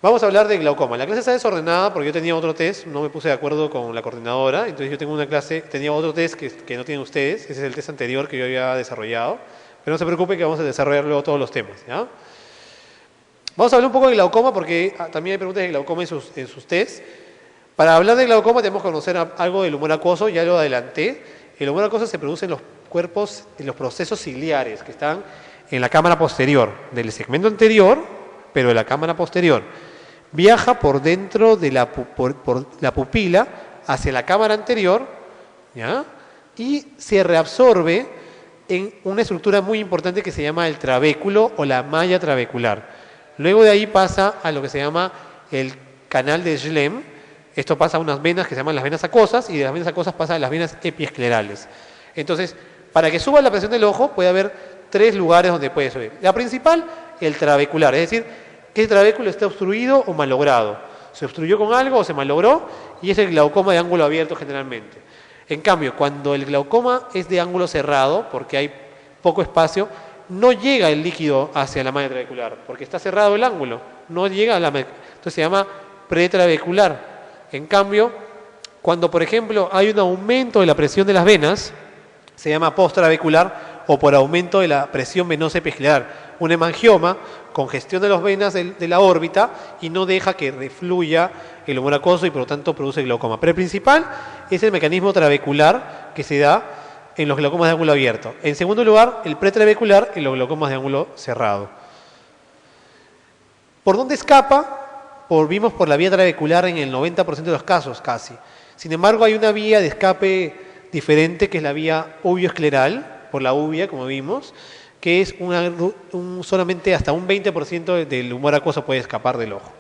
Speaker 2: Vamos a hablar de glaucoma. La clase está desordenada porque yo tenía otro test, no me puse de acuerdo con la coordinadora, entonces yo tenía otro test que no tienen ustedes, ese es el test anterior que yo había desarrollado, pero no se preocupen que vamos a desarrollar luego todos los temas, ¿ya? Vamos a hablar un poco de glaucoma porque también hay preguntas de glaucoma en sus tests. Para hablar de glaucoma tenemos que conocer algo del humor acuoso, ya lo adelanté. El humor acuoso se produce en los cuerpos, en los procesos ciliares que están en la cámara posterior del segmento anterior, pero de la cámara posterior. Viaja por dentro de por la pupila hacia la cámara anterior, ¿ya? Y se reabsorbe en una estructura muy importante que se llama el trabéculo o la malla trabecular. Luego de ahí pasa a lo que se llama el canal de Schlemm. Esto pasa a unas venas que se llaman las venas acuosas y de las venas acuosas pasa a las venas epiesclerales. Entonces, para que suba la presión del ojo puede haber 3 lugares donde puede subir. La principal, el trabecular, es decir, que el trabéculo está obstruido o malogrado. Se obstruyó con algo o se malogró y es el glaucoma de ángulo abierto generalmente. En cambio, cuando el glaucoma es de ángulo cerrado, porque hay poco espacio, no llega el líquido hacia la malla trabecular, porque está cerrado el ángulo, no llega a la malla. Entonces se llama pretrabecular. En cambio, cuando por ejemplo hay un aumento de la presión de las venas, se llama postrabecular o por aumento de la presión venosa epiescleral. Un hemangioma, congestión de las venas de la órbita y no deja que refluya el humor acuoso y por lo tanto produce glaucoma. Pero el principal es el mecanismo trabecular que se da en los glaucomas de ángulo abierto. En segundo lugar, el pretrabecular en los glaucomas de ángulo cerrado. ¿Por dónde escapa? Vimos por la vía trabecular en el 90% de los casos casi. Sin embargo, hay una vía de escape diferente que es la vía uvioescleral, por la uvia, como vimos, que es solamente hasta un 20% del humor acuoso puede escapar del ojo,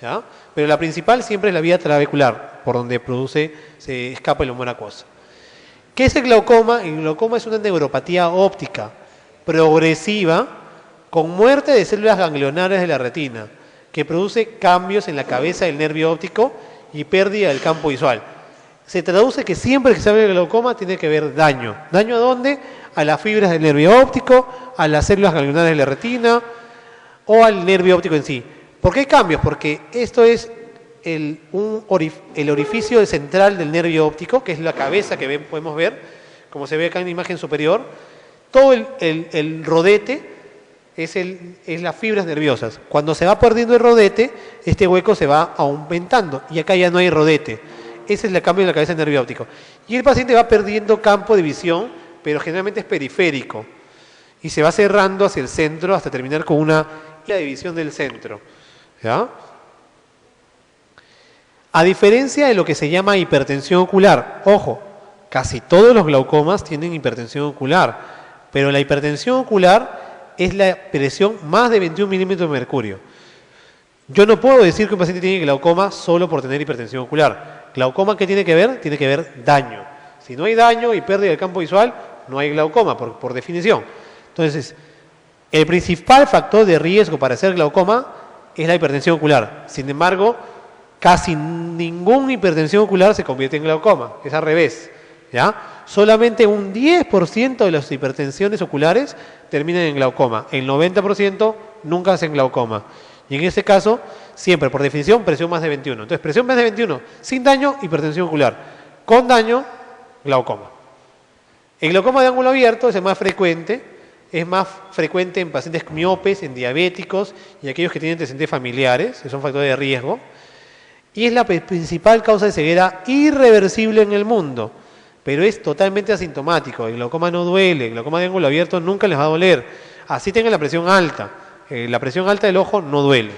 Speaker 2: ¿ya? Pero la principal siempre es la vía trabecular, por donde se escapa el humor acuoso. ¿Qué es el glaucoma? El glaucoma es una neuropatía óptica progresiva con muerte de células ganglionares de la retina, que produce cambios en la cabeza del nervio óptico y pérdida del campo visual. Se traduce que siempre que se habla de glaucoma tiene que haber daño. ¿Daño a dónde? A las fibras del nervio óptico, a las células ganglionares de la retina o al nervio óptico en sí. ¿Por qué hay cambios? Porque esto es el orificio central del nervio óptico, que es la cabeza que podemos ver, como se ve acá en la imagen superior. Todo el rodete es las fibras nerviosas. Cuando se va perdiendo el rodete, este hueco se va aumentando y acá ya no hay rodete. Ese es el cambio de la cabeza del nervio óptico. Y el paciente va perdiendo campo de visión, pero generalmente es periférico y se va cerrando hacia el centro hasta terminar con una división del centro, ¿ya? A diferencia de lo que se llama hipertensión ocular, ojo, casi todos los glaucomas tienen hipertensión ocular, pero la hipertensión ocular es la presión más de 21 milímetros de mercurio. Yo no puedo decir que un paciente tiene glaucoma solo por tener hipertensión ocular. ¿Glaucoma qué tiene que ver? Tiene que ver daño. Si no hay daño y pérdida del campo visual, no hay glaucoma, por definición. Entonces, el principal factor de riesgo para hacer glaucoma es la hipertensión ocular. Sin embargo, casi ninguna hipertensión ocular se convierte en glaucoma. Es al revés, ¿ya? Solamente un 10% de las hipertensiones oculares terminan en glaucoma. El 90% nunca hacen glaucoma. Y en ese caso, siempre, por definición, presión más de 21. Entonces, presión más de 21, sin daño, hipertensión ocular. Con daño, glaucoma. El glaucoma de ángulo abierto es el más frecuente. Es más frecuente en pacientes miopes, en diabéticos y aquellos que tienen antecedentes familiares, que son factores de riesgo. Y es la principal causa de ceguera irreversible en el mundo. Pero es totalmente asintomático. El glaucoma no duele. El glaucoma de ángulo abierto nunca les va a doler. Así tengan la presión alta. La presión alta del ojo no duele.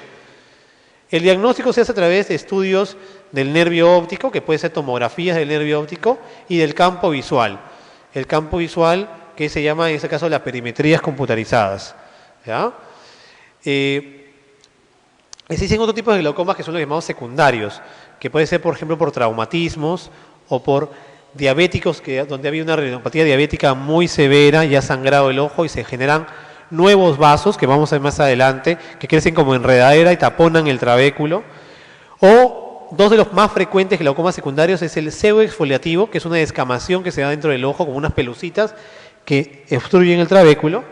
Speaker 2: El diagnóstico se hace a través de estudios del nervio óptico, que puede ser tomografías del nervio óptico, y del campo visual. El campo visual que se llama en este caso las perimetrías computarizadas, ¿ya? Existen otros tipos de glaucomas que son los llamados secundarios, que puede ser, por ejemplo, por traumatismos o por diabéticos, donde había una retinopatía diabética muy severa y ha sangrado el ojo y se generan nuevos vasos, que vamos a ver más adelante, que crecen como enredadera y taponan el trabéculo. O dos de los más frecuentes glaucomas secundarios es el pseudoexfoliativo, que es una descamación que se da dentro del ojo como unas pelucitas que obstruyen el trabéculo,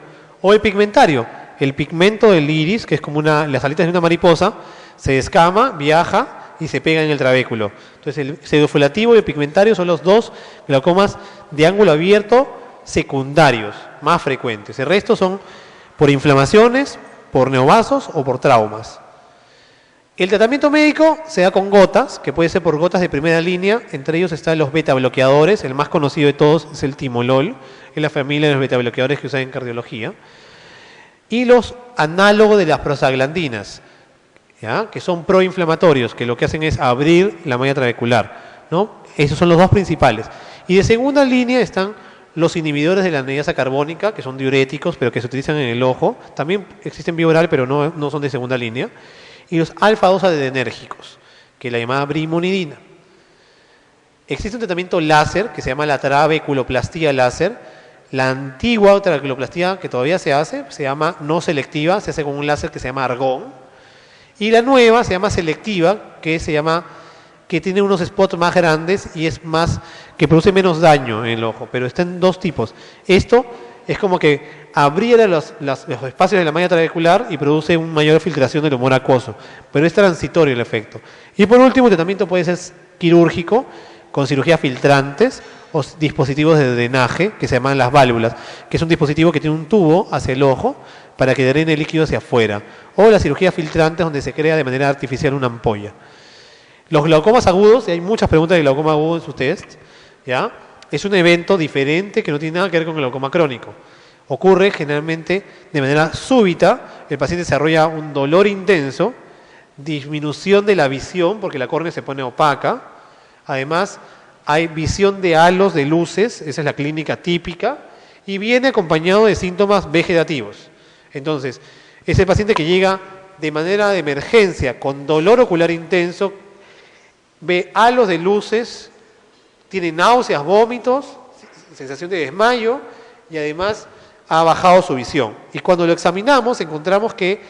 Speaker 2: o el pigmentario, el pigmento del iris, que es como las alitas de una mariposa, se descama, viaja y se pega en el trabéculo. Entonces el pseudoexfoliativo y el pigmentario son los dos glaucomas de ángulo abierto secundarios, más frecuentes. El resto son por inflamaciones, por neovasos o por traumas. El tratamiento médico se da con gotas, que puede ser por gotas de primera línea. Entre ellos están los beta bloqueadores. El más conocido de todos es el timolol. Es la familia de los beta bloqueadores que usan en cardiología. Y los análogos de las prostaglandinas, ¿ya? Que son proinflamatorios, que lo que hacen es abrir la malla trabecular, ¿no? Esos son los dos principales. Y de segunda línea están los inhibidores de la anhidrasa carbónica, que son diuréticos, pero que se utilizan en el ojo. También existen vía oral, pero no son de segunda línea. Y los alfa-2 adrenérgicos, que es la llamada brimonidina. Existe un tratamiento láser que se llama la trabeculoplastía láser. La antigua trabeculoplastía que todavía se hace, se llama no selectiva, se hace con un láser que se llama argón. Y la nueva se llama selectiva, que tiene unos spots más grandes y es más, que produce menos daño en el ojo, pero está en dos tipos. Esto es como que abriera los espacios de la malla trabecular y produce una mayor filtración del humor acuoso, pero es transitorio el efecto. Y por último, el tratamiento puede ser quirúrgico, con cirugías filtrantes o dispositivos de drenaje, que se llaman las válvulas, que es un dispositivo que tiene un tubo hacia el ojo para que drene el líquido hacia afuera, o las cirugías filtrantes donde se crea de manera artificial una ampolla. Los glaucomas agudos, y hay muchas preguntas de glaucoma agudo en sus test, ¿ya? Es un evento diferente que no tiene nada que ver con el glaucoma crónico. Ocurre generalmente de manera súbita, el paciente desarrolla un dolor intenso, disminución de la visión porque la córnea se pone opaca, además hay visión de halos de luces, esa es la clínica típica, y viene acompañado de síntomas vegetativos. Entonces, es el paciente que llega de manera de emergencia con dolor ocular intenso, ve halos de luces, tiene náuseas, vómitos, sensación de desmayo y además ha bajado su visión. Y cuando lo examinamos encontramos que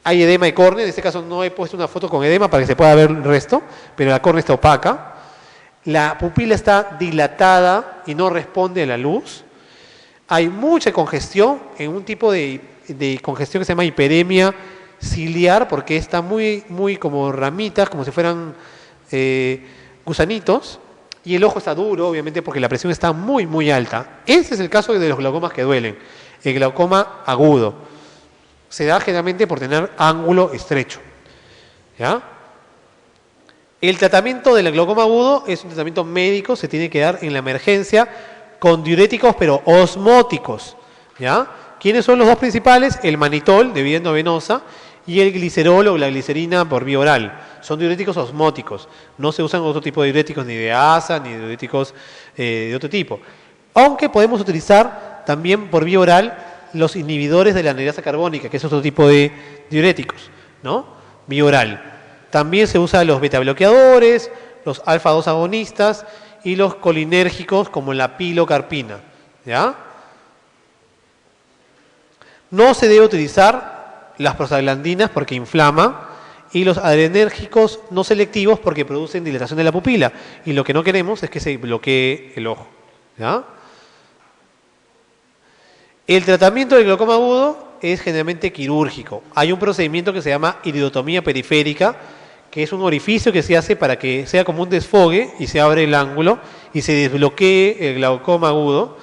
Speaker 2: hay edema de córnea, en este caso no he puesto una foto con edema para que se pueda ver el resto, pero la córnea está opaca, la pupila está dilatada y no responde a la luz, hay mucha congestión, en un tipo de congestión que se llama hiperemia ciliar, porque está muy como ramitas, como si fueran gusanitos, y el ojo está duro, obviamente, porque la presión está muy alta. Ese es el caso de los glaucomas que duelen, el glaucoma agudo. Se da generalmente por tener ángulo estrecho, ¿ya? El tratamiento del glaucoma agudo es un tratamiento médico, se tiene que dar en la emergencia con diuréticos, pero osmóticos, ¿ya? ¿Quiénes son los dos principales? El manitol, de vía endovenosa, y el glicerol o la glicerina por vía oral. Son diuréticos osmóticos. No se usan otro tipo de diuréticos, ni de asa, ni de diuréticos de otro tipo. Aunque podemos utilizar también por vía oral los inhibidores de la anhidrasa carbónica, que es otro tipo de diuréticos, ¿no? Vía oral. También se usan los betabloqueadores, los alfa-2 agonistas y los colinérgicos como la pilocarpina, ¿ya? No se debe utilizar las prostaglandinas porque inflama y los adrenérgicos no selectivos porque producen dilatación de la pupila y lo que no queremos es que se bloquee el ojo, ¿ya? El tratamiento del glaucoma agudo es generalmente quirúrgico. Hay un procedimiento que se llama iridotomía periférica, que es un orificio que se hace para que sea como un desfogue y se abre el ángulo y se desbloquee el glaucoma agudo.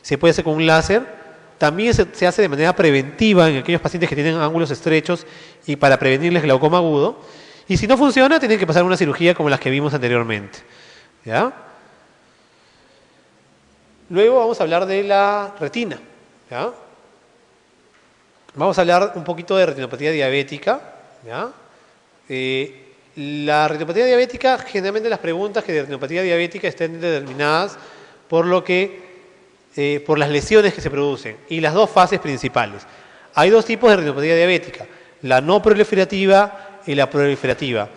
Speaker 2: Se puede hacer con un láser. También se hace de manera preventiva en aquellos pacientes que tienen ángulos estrechos y para prevenirles glaucoma agudo. Y si no funciona, tienen que pasar una cirugía como las que vimos anteriormente, ¿ya? Luego vamos a hablar de la retina, ¿ya? Vamos a hablar un poquito de retinopatía diabética, ¿ya? La retinopatía diabética, generalmente las preguntas que de retinopatía diabética estén determinadas por las lesiones que se producen y las dos fases principales. Hay dos tipos de retinopatía diabética, la no proliferativa y la proliferativa.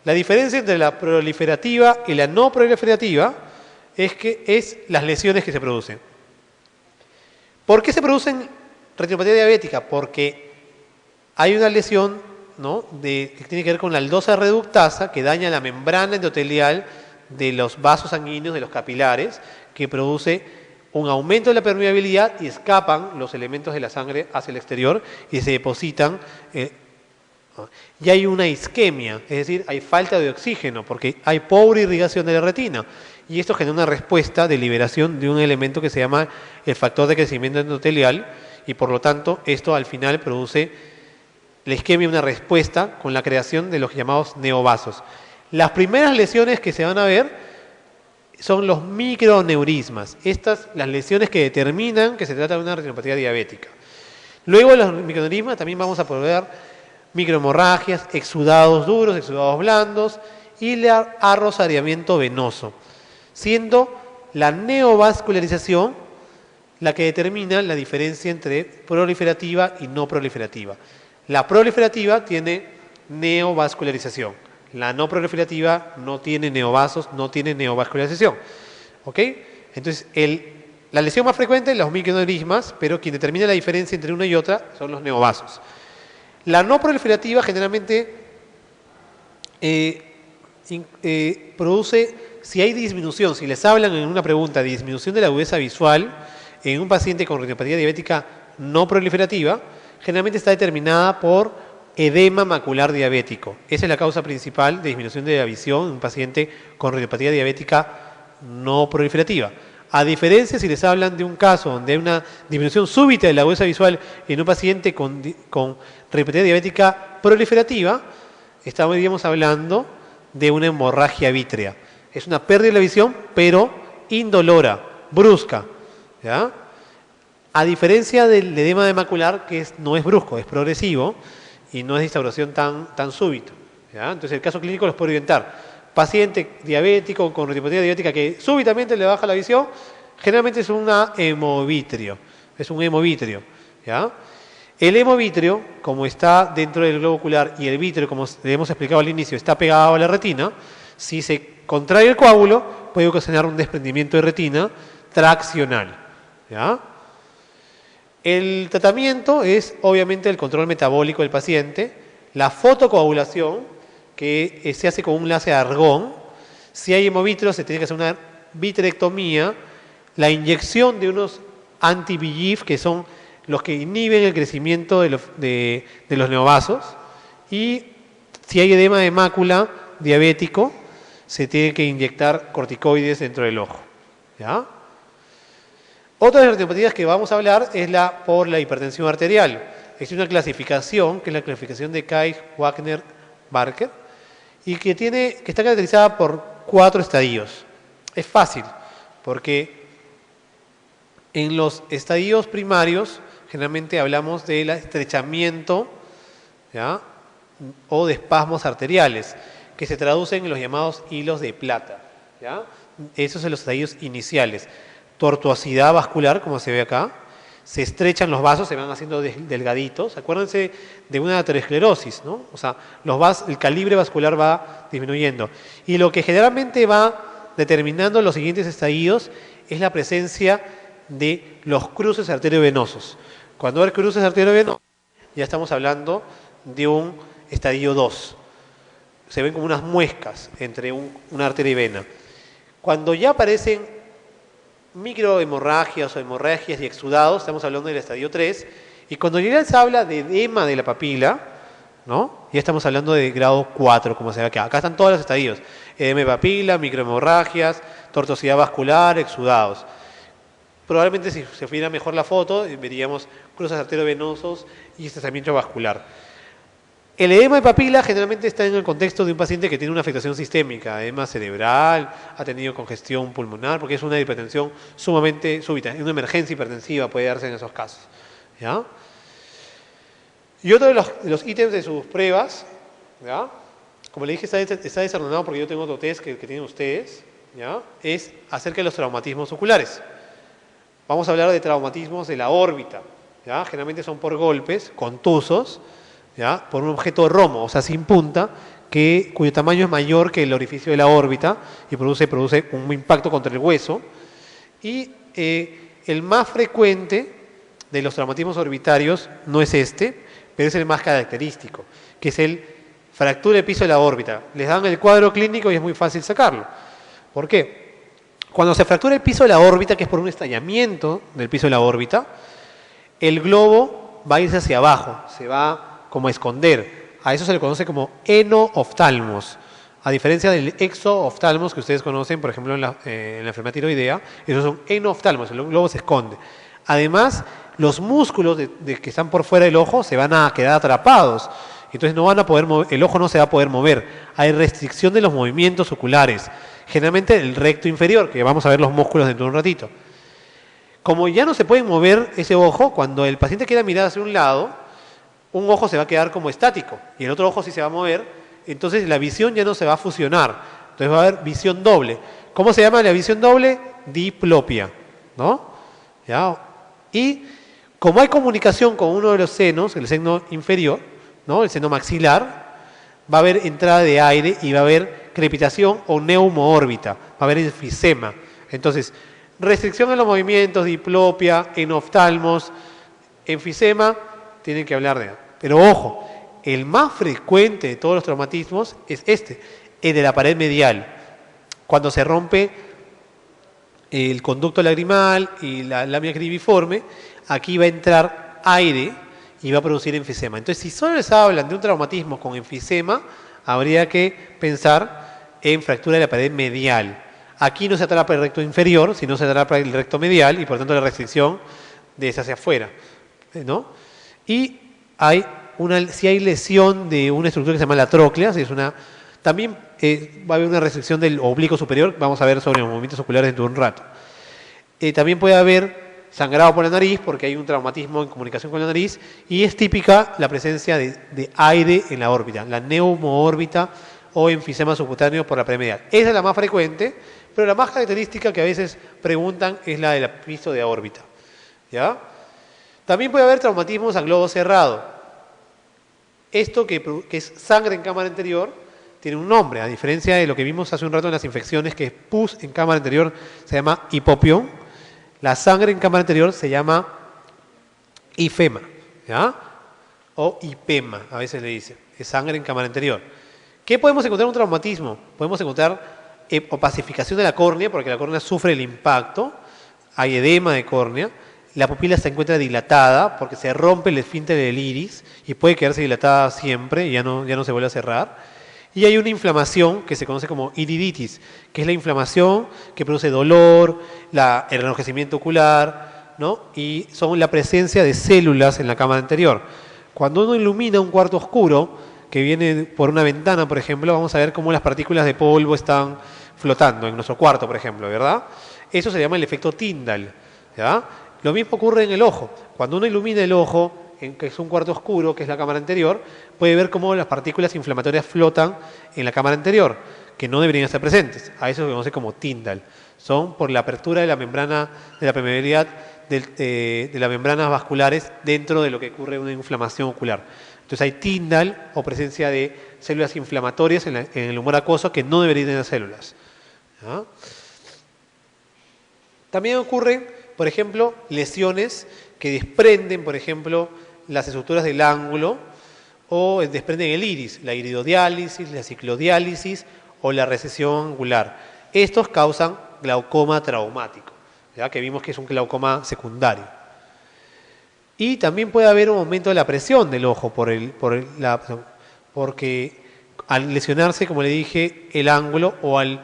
Speaker 2: La diferencia entre la proliferativa y la no proliferativa es las lesiones que se producen. ¿Por qué se producen retinopatía diabética? Porque hay una lesión, ¿no?, que tiene que ver con la aldosa reductasa que daña la membrana endotelial de los vasos sanguíneos, de los capilares, que produce un aumento de la permeabilidad y escapan los elementos de la sangre hacia el exterior y se depositan. Y hay una isquemia, es decir, hay falta de oxígeno porque hay pobre irrigación de la retina. Y esto genera una respuesta de liberación de un elemento que se llama el factor de crecimiento endotelial y por lo tanto esto al final produce la isquemia una respuesta con la creación de los llamados neovasos. Las primeras lesiones que se van a ver son los microneurismas. Estas, las lesiones que determinan que se trata de una retinopatía diabética. Luego de los microneurismas también vamos a poder ver microhemorragias, exudados duros, exudados blandos y el arrosariamiento venoso, siendo la neovascularización la que determina la diferencia entre proliferativa y no proliferativa. La proliferativa tiene neovascularización. La no proliferativa no tiene neovasos, no tiene neovascularización. ¿Ok? Entonces, la lesión más frecuente es los microneurismas, pero quien determina la diferencia entre una y otra son los neovasos. La no proliferativa generalmente produce, si hay disminución, si les hablan en una pregunta de disminución de la agudeza visual en un paciente con retinopatía diabética no proliferativa, generalmente está determinada por edema macular diabético. Esa es la causa principal de disminución de la visión en un paciente con retinopatía diabética no proliferativa. A diferencia si les hablan de un caso donde hay una disminución súbita de la agudeza visual en un paciente con retinopatía diabética proliferativa, estaríamos hablando de una hemorragia vítrea. Es una pérdida de la visión, pero indolora, brusca, ¿ya? A diferencia del edema de macular, que no es brusco, es progresivo y no es de instauración tan súbito, ¿ya? Entonces el caso clínico los puede orientar. Paciente diabético con retinopatía diabética que súbitamente le baja la visión, generalmente es una hemovítrea, es un hemovítrea, ¿ya? El hemovítrea, como está dentro del globo ocular y el vítreo, como le hemos explicado al inicio, está pegado a la retina, si se contrae el coágulo, puede ocasionar un desprendimiento de retina traccional, ¿ya? El tratamiento es obviamente el control metabólico del paciente, la fotocoagulación, que se hace con un láser argón. Si hay hemovítreos, se tiene que hacer una vitrectomía, la inyección de unos anti-VEGF, que son los que inhiben el crecimiento de los neovasos, y si hay edema de mácula diabético, se tiene que inyectar corticoides dentro del ojo, ¿ya? Otra de las retinopatías que vamos a hablar es por la hipertensión arterial. Es una clasificación, que es la clasificación de Kay, Wagner, Barker, y que está caracterizada por 4 estadios. Es fácil, porque en los estadios primarios generalmente hablamos del estrechamiento, ¿ya? O de espasmos arteriales, que se traducen en los llamados hilos de plata, ¿ya? Esos son los estadios iniciales. Tortuosidad vascular, como se ve acá, se estrechan los vasos, se van haciendo delgaditos. Acuérdense de una aterosclerosis, ¿no? O sea, el calibre vascular va disminuyendo. Y lo que generalmente va determinando los siguientes estadios es la presencia de los cruces arteriovenosos. Cuando hay cruces arteriovenosos, ya estamos hablando de un estadio 2. Se ven como unas muescas entre una arteria y vena. Cuando ya aparecen microhemorragias o hemorragias y exudados, estamos hablando del estadio 3, y cuando ya se habla de edema de la papila, ¿no? Ya estamos hablando de grado 4, como se ve acá. Acá están todos los estadios: edema de papila, microhemorragias, tortuosidad vascular, exudados. Probablemente si se viera mejor la foto, veríamos cruces arteriovenosos y estreñimiento vascular. El edema de papila generalmente está en el contexto de un paciente que tiene una afectación sistémica, edema cerebral, ha tenido congestión pulmonar, porque es una hipertensión sumamente súbita, una emergencia hipertensiva puede darse en esos casos, ¿ya? Y otro de los ítems de sus pruebas, ¿ya? Como le dije, está desordenado porque yo tengo otro test que tienen ustedes, ¿ya? Es acerca de los traumatismos oculares. Vamos a hablar de traumatismos de la órbita, ¿ya? Generalmente son por golpes, contusos, ¿ya? Por un objeto romo, o sea, sin punta, cuyo tamaño es mayor que el orificio de la órbita y produce un impacto contra el hueso. Y el más frecuente de los traumatismos orbitarios no es este, pero es el más característico, que es el fractura del piso de la órbita. Les dan el cuadro clínico y es muy fácil sacarlo. ¿Por qué? Cuando se fractura el piso de la órbita, que es por un estallamiento del piso de la órbita, el globo va a irse hacia abajo, se va como a esconder. A eso se le conoce como enooftalmos. A diferencia del exooftalmos que ustedes conocen, por ejemplo, en la enfermedad tiroidea, esos son enooftalmos, el globo se esconde. Además, los músculos que están por fuera del ojo se van a quedar atrapados. Entonces no van a poder el ojo no se va a poder mover. Hay restricción de los movimientos oculares. Generalmente el recto inferior, que vamos a ver los músculos dentro de un ratito. Como ya no se puede mover ese ojo, cuando el paciente quiera mirar hacia un lado, un ojo se va a quedar como estático y el otro ojo sí se va a mover, entonces la visión ya no se va a fusionar. Entonces va a haber visión doble. ¿Cómo se llama la visión doble? Diplopia, ¿no? ¿Ya? Y como hay comunicación con uno de los senos, el seno inferior, ¿no? El seno maxilar, va a haber entrada de aire y va a haber crepitación o neumoórbita, va a haber enfisema. Entonces, restricción en los movimientos, diplopia, en oftalmos, enfisema, tienen que hablar de él. Pero ojo, el más frecuente de todos los traumatismos es el de la pared medial. Cuando se rompe el conducto lagrimal y la lámina cribiforme, aquí va a entrar aire y va a producir enfisema. Entonces, si solo les hablan de un traumatismo con enfisema, habría que pensar en fractura de la pared medial. Aquí no se atrapa el recto inferior, sino se atrapa el recto medial y por tanto la restricción de esa hacia afuera, ¿no? Y si hay lesión de una estructura que se llama la tróclea, también va a haber una restricción del oblicuo superior, vamos a ver sobre los movimientos oculares dentro de un rato. También puede haber sangrado por la nariz, porque hay un traumatismo en comunicación con la nariz, y es típica la presencia de aire en la órbita, la neumoórbita o enfisema subcutáneo por la pared medial. Esa es la más frecuente, pero la más característica que a veces preguntan es la del piso de órbita, ¿ya? También puede haber traumatismos a globo cerrado. Esto que es sangre en cámara anterior tiene un nombre, a diferencia de lo que vimos hace un rato en las infecciones, que es pus en cámara anterior, se llama hipopión. La sangre en cámara anterior se llama ifema, ¿ya? O hipema, a veces le dicen, es sangre en cámara anterior. ¿Qué podemos encontrar en un traumatismo? Podemos encontrar opacificación de la córnea, porque la córnea sufre el impacto, hay edema de córnea, la pupila se encuentra dilatada porque se rompe el esfínter del iris y puede quedarse dilatada siempre y ya no se vuelve a cerrar. Y hay una inflamación que se conoce como iriditis, que es la inflamación que produce dolor, el enrojecimiento ocular, ¿no? Y son la presencia de células en la cámara anterior. Cuando uno ilumina un cuarto oscuro, que viene por una ventana, por ejemplo, vamos a ver cómo las partículas de polvo están flotando en nuestro cuarto, por ejemplo, ¿verdad? Eso se llama el efecto Tyndall, ¿ya? Lo mismo ocurre en el ojo. Cuando uno ilumina el ojo, que es un cuarto oscuro, que es la cámara anterior, puede ver cómo las partículas inflamatorias flotan en la cámara anterior, que no deberían estar presentes. A eso se conoce como Tyndall. Son por la apertura de la membrana, de la permeabilidad de las membranas vasculares dentro de lo que ocurre una inflamación ocular. Entonces hay Tyndall o presencia de células inflamatorias en el humor acuoso que no deberían tener células, ¿ya? También ocurren, por ejemplo, lesiones que desprenden, por ejemplo, las estructuras del ángulo o desprenden el iris, la iridodiálisis, la ciclodiálisis o la recesión angular. Estos causan glaucoma traumático, ¿ya? Que vimos que es un glaucoma secundario. Y también puede haber un aumento de la presión del ojo porque al lesionarse, como le dije, el ángulo o al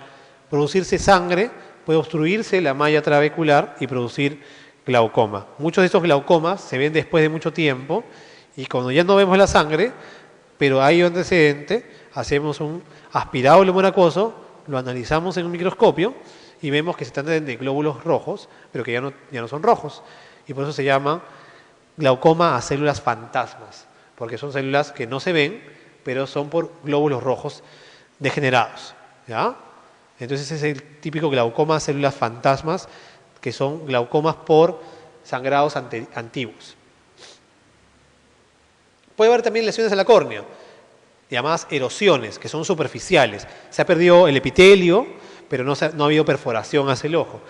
Speaker 2: producirse sangre, puede obstruirse la malla trabecular y producir glaucoma. Muchos de estos glaucomas se ven después de mucho tiempo y cuando ya no vemos la sangre, pero hay un antecedente, hacemos un aspirado del humor acuoso, lo analizamos en un microscopio y vemos que se tratan de glóbulos rojos, pero que ya no son rojos. Y por eso se llama glaucoma a células fantasmas, porque son células que no se ven, pero son por glóbulos rojos degenerados, ¿ya? Entonces ese es el típico glaucoma a células fantasmas, que son glaucomas por sangrados antiguos. Puede haber también lesiones a la córnea, llamadas erosiones, que son superficiales. Se ha perdido el epitelio, pero no ha habido perforación hacia el ojo.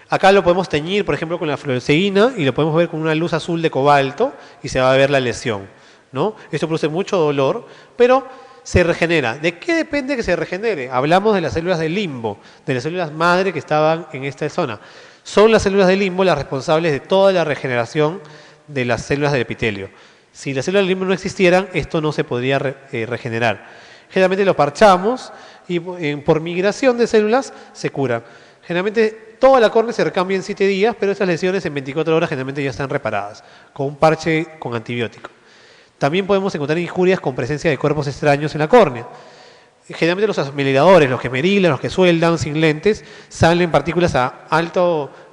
Speaker 2: Acá lo podemos teñir, por ejemplo, con la fluoresceína y lo podemos ver con una luz azul de cobalto y se va a ver la lesión, ¿no? Esto produce mucho dolor, pero se regenera. ¿De qué depende que se regenere? Hablamos de las células del limbo, de las células madre que estaban en esta zona. Son las células del limbo las responsables de toda la regeneración de las células del epitelio. Si las células del limbo no existieran, esto no se podría regenerar. Generalmente lo parchamos y por migración de células se cura. Generalmente Toda la córnea se recambia en 7 días, pero esas lesiones en 24 horas generalmente ya están reparadas, con un parche con antibiótico. También podemos encontrar injurias con presencia de cuerpos extraños en la córnea. Generalmente los asimiladores, los que merilan, los que sueldan sin lentes, salen partículas a alta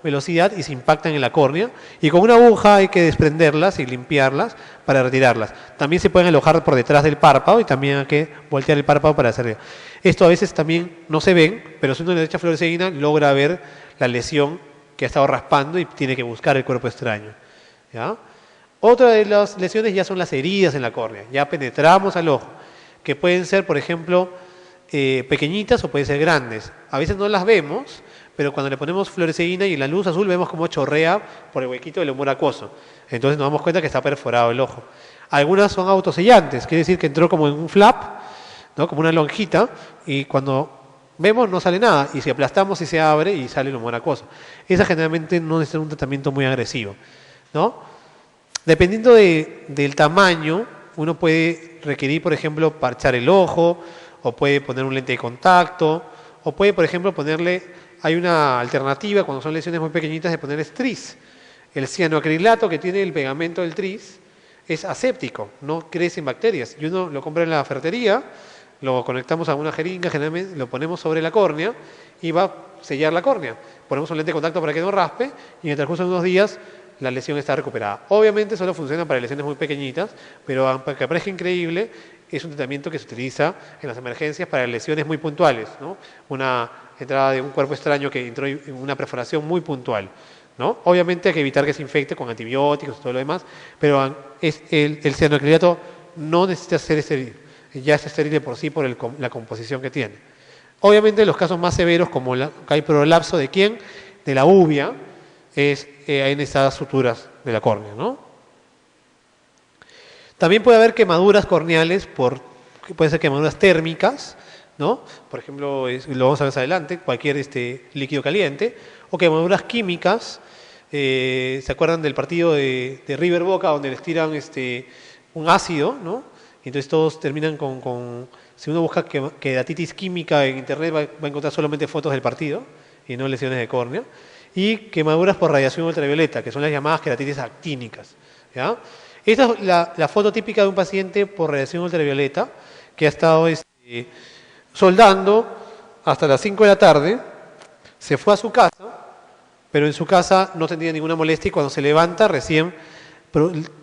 Speaker 2: velocidad y se impactan en la córnea. Y con una aguja hay que desprenderlas y limpiarlas para retirarlas. También se pueden alojar por detrás del párpado y también hay que voltear el párpado para hacerlo. Esto a veces también no se ven, pero si uno le echa fluoresceína logra ver la lesión que ha estado raspando y tiene que buscar el cuerpo extraño. ¿Ya? Otra de las lesiones ya son las heridas en la córnea. Ya penetramos al ojo, que pueden ser, por ejemplo, pequeñitas o pueden ser grandes. A veces no las vemos, pero cuando le ponemos fluoresceína y la luz azul vemos cómo chorrea por el huequito del humor acuoso. Entonces nos damos cuenta que está perforado el ojo. Algunas son autosellantes, quiere decir que entró como en un flap, ¿no? Como una lonjita, y cuando vemos no sale nada, y si aplastamos y se abre y sale el humor acuoso. Esa generalmente no necesita un tratamiento muy agresivo, ¿no? Dependiendo del tamaño, uno puede requerir, por ejemplo, parchar el ojo, o puede poner un lente de contacto, o puede, por ejemplo, hay una alternativa cuando son lesiones muy pequeñitas de poner tris. El cianoacrilato que tiene el pegamento del tris es aséptico, no crece en bacterias. Y uno lo compra en la ferretería, lo conectamos a una jeringa, generalmente lo ponemos sobre la córnea y va a sellar la córnea. Ponemos un lente de contacto para que no raspe y en el transcurso de unos días la lesión está recuperada. Obviamente solo funciona para lesiones muy pequeñitas, pero aunque parezca increíble, es un tratamiento que se utiliza en las emergencias para lesiones muy puntuales, ¿no? Una entrada de un cuerpo extraño que entró en una perforación muy puntual, ¿no? Obviamente hay que evitar que se infecte con antibióticos y todo lo demás, pero el cianoacrilato no necesita ser estéril, ya es estéril de por sí por la composición que tiene. Obviamente los casos más severos, como hay prolapso de quién, de la uvea, es en estas suturas de la córnea, ¿no? También puede haber quemaduras corneales, puede ser quemaduras térmicas, ¿no? Por ejemplo, lo vamos a ver más adelante, cualquier líquido caliente, o quemaduras químicas. ¿Se acuerdan del partido de River Boca, donde les tiran un ácido, ¿no? Entonces todos terminan si uno busca queratitis química en internet va a encontrar solamente fotos del partido y no lesiones de córnea. Y quemaduras por radiación ultravioleta, que son las llamadas queratitis actínicas, ¿ya? Esta es la foto típica de un paciente por radiación ultravioleta que ha estado soldando hasta las 5 de la tarde, se fue a su casa, pero en su casa no tenía ninguna molestia y cuando se levanta recién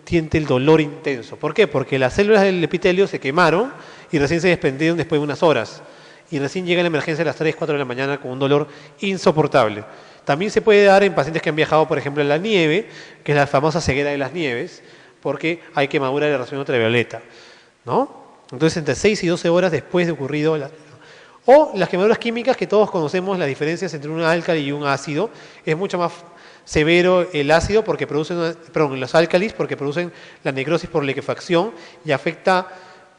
Speaker 2: siente el dolor intenso. ¿Por qué? Porque las células del epitelio se quemaron y recién se desprendieron después de unas horas. Y recién llega a la emergencia a las 3, 4 de la mañana con un dolor insoportable. También se puede dar en pacientes que han viajado, por ejemplo, en la nieve, que es la famosa ceguera de las nieves, porque hay quemadura de radiación ultravioleta, ¿no? Entonces, entre 6 y 12 horas después de ocurrido... O las quemaduras químicas, que todos conocemos las diferencias entre un álcali y un ácido. Es mucho más severo el ácido porque los álcalis porque producen la necrosis por liquefacción y afecta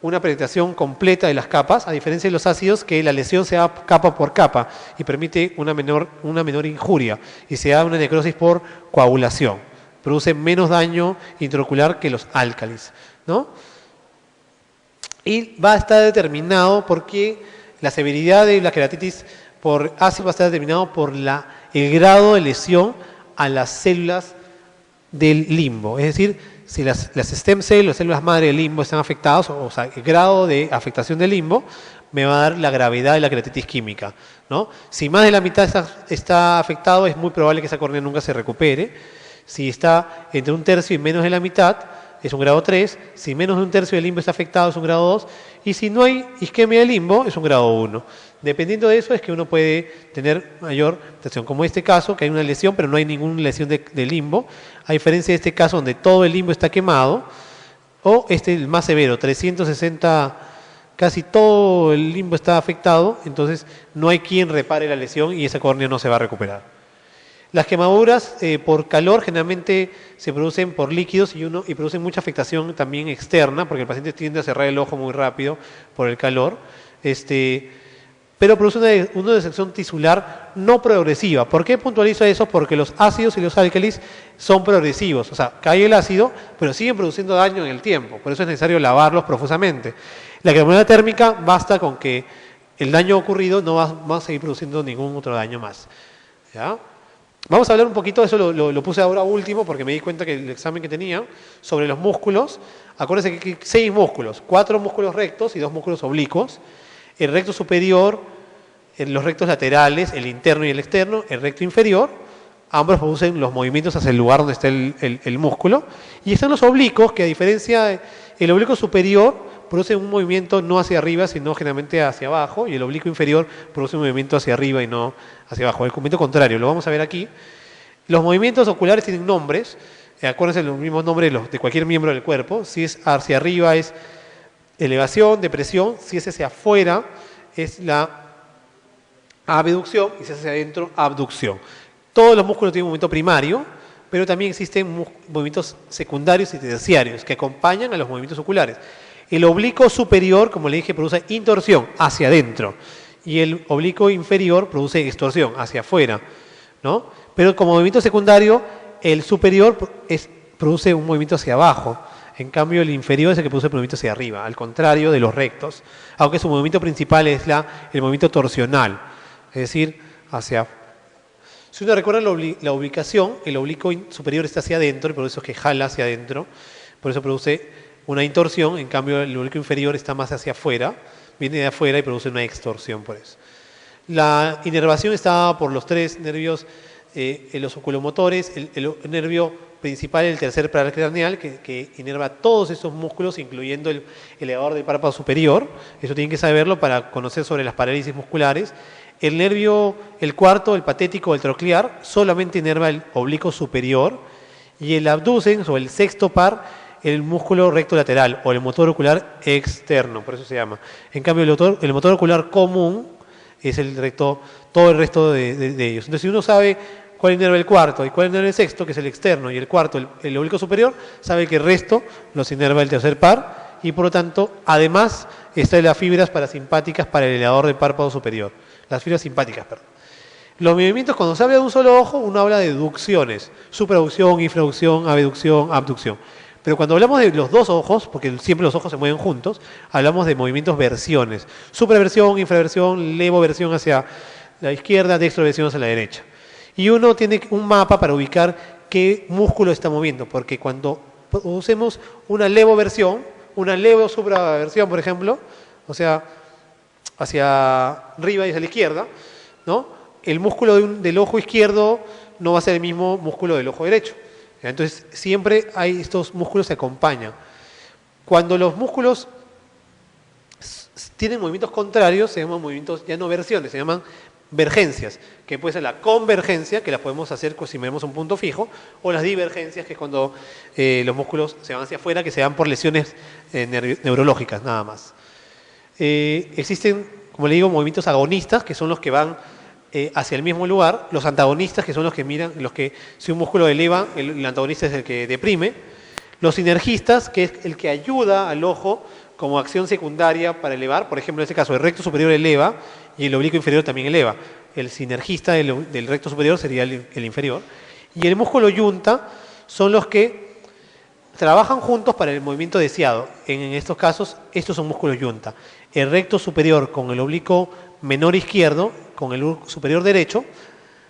Speaker 2: una penetración completa de las capas, a diferencia de los ácidos, que la lesión se da capa por capa y permite una menor injuria y se da una necrosis por coagulación. Produce menos daño intraocular que los álcalis, ¿no? Y va a estar determinado porque la severidad de la queratitis por ácido va a estar determinado por el grado de lesión a las células del limbo. Es decir, si las stem cells, las células madre del limbo están afectadas, o sea, el grado de afectación del limbo me va a dar la gravedad de la queratitis química, ¿no? Si más de la mitad está afectado, es muy probable que esa córnea nunca se recupere. Si está entre un tercio y menos de la mitad, es un grado 3. Si menos de un tercio del limbo está afectado, es un grado 2. Y si no hay isquemia del limbo, es un grado 1. Dependiendo de eso es que uno puede tener mayor lesión, como este caso, que hay una lesión, pero no hay ninguna lesión de limbo, a diferencia de este caso donde todo el limbo está quemado, o el más severo, 360, casi todo el limbo está afectado, entonces no hay quien repare la lesión y esa córnea no se va a recuperar. Las quemaduras por calor generalmente se producen por líquidos y producen mucha afectación también externa, porque el paciente tiende a cerrar el ojo muy rápido por el calor, pero produce una desección tisular no progresiva. ¿Por qué puntualizo eso? Porque los ácidos y los álcalis son progresivos, o sea, cae el ácido, pero siguen produciendo daño en el tiempo, por eso es necesario lavarlos profusamente. La quemadura térmica basta con que el daño ocurrido no va a seguir produciendo ningún otro daño más, ¿ya? Vamos a hablar un poquito, eso lo puse ahora último porque me di cuenta que el examen que tenía sobre los músculos, acuérdense que hay 6 músculos, 4 músculos rectos y 2 músculos oblicuos. El recto superior, los rectos laterales, el interno y el externo, el recto inferior, ambos producen los movimientos hacia el lugar donde está el músculo. Y están los oblicuos, que a diferencia, el oblicuo superior produce un movimiento no hacia arriba, sino generalmente hacia abajo, y el oblicuo inferior produce un movimiento hacia arriba y no hacia abajo. El movimiento contrario, lo vamos a ver aquí. Los movimientos oculares tienen nombres, acuérdense los mismos nombres de cualquier miembro del cuerpo. Si es hacia arriba es elevación, depresión; si es hacia afuera es la abducción, y si es hacia adentro, abducción. Todos los músculos tienen un movimiento primario, pero también existen movimientos secundarios y terciarios que acompañan a los movimientos oculares. El oblicuo superior, como le dije, produce intorsión hacia adentro, y el oblicuo inferior produce extorsión hacia afuera, ¿no? Pero como movimiento secundario, el superior produce un movimiento hacia abajo. En cambio, el inferior es el que produce el movimiento hacia arriba, al contrario de los rectos, aunque su movimiento principal es el movimiento torsional, es decir, hacia afuera. Si uno recuerda la ubicación, el oblicuo superior está hacia adentro, y por eso es que jala hacia adentro, por eso produce una intorsión. En cambio, el oblicuo inferior está más hacia afuera, viene de afuera y produce una extorsión por eso. La inervación está por los 3 nervios, los oculomotores, el nervio principal, el tercer paracraneal, que inerva todos estos músculos, incluyendo el elevador del párpado superior. Eso tienen que saberlo para conocer sobre las parálisis musculares. El nervio, el cuarto, el patético, el troclear, solamente inerva el oblicuo superior, y el abducens o el sexto par, el músculo recto lateral o el motor ocular externo, por eso se llama. En cambio, el motor ocular común es todo el resto de ellos. Entonces, si uno sabe cuál inerva el cuarto y cuál inerva el sexto, que es el externo, y el cuarto, el oblicuo superior, sabe que el resto los inerva el tercer par, y por lo tanto, además, están las fibras parasimpáticas para el elevador del párpado superior. Las fibras simpáticas, perdón. Los movimientos, cuando se habla de un solo ojo, uno habla de deducciones: supraducción, infraducción, abducción, abducción. Pero cuando hablamos de los 2 ojos, porque siempre los ojos se mueven juntos, hablamos de movimientos versiones: supraversión, infraversión, levoversión hacia la izquierda, dextroversión hacia la derecha. Y uno tiene un mapa para ubicar qué músculo está moviendo, porque cuando usemos una levoversión, una levosupraversión, por ejemplo, o sea, hacia arriba y hacia la izquierda, ¿no? El músculo del ojo izquierdo no va a ser el mismo músculo del ojo derecho. Entonces, siempre estos músculos se acompañan. Cuando los músculos tienen movimientos contrarios, se llaman movimientos, ya no versiones, se llaman vergencias, que puede ser la convergencia, que la podemos hacer si vemos un punto fijo, o las divergencias, que es cuando los músculos se van hacia afuera, que se dan por lesiones neurológicas, nada más. Existen, como le digo, movimientos agonistas, que son los que van hacia el mismo lugar; los antagonistas, que son los que miran, si un músculo eleva, el antagonista es el que deprime; los sinergistas, que es el que ayuda al ojo como acción secundaria para elevar. Por ejemplo, en este caso, el recto superior eleva y el oblicuo inferior también eleva. El sinergista del recto superior sería el inferior. Y el músculo yunta son los que trabajan juntos para el movimiento deseado. En estos casos, estos son músculos yunta. El recto superior con el oblicuo menor izquierdo, con el superior derecho,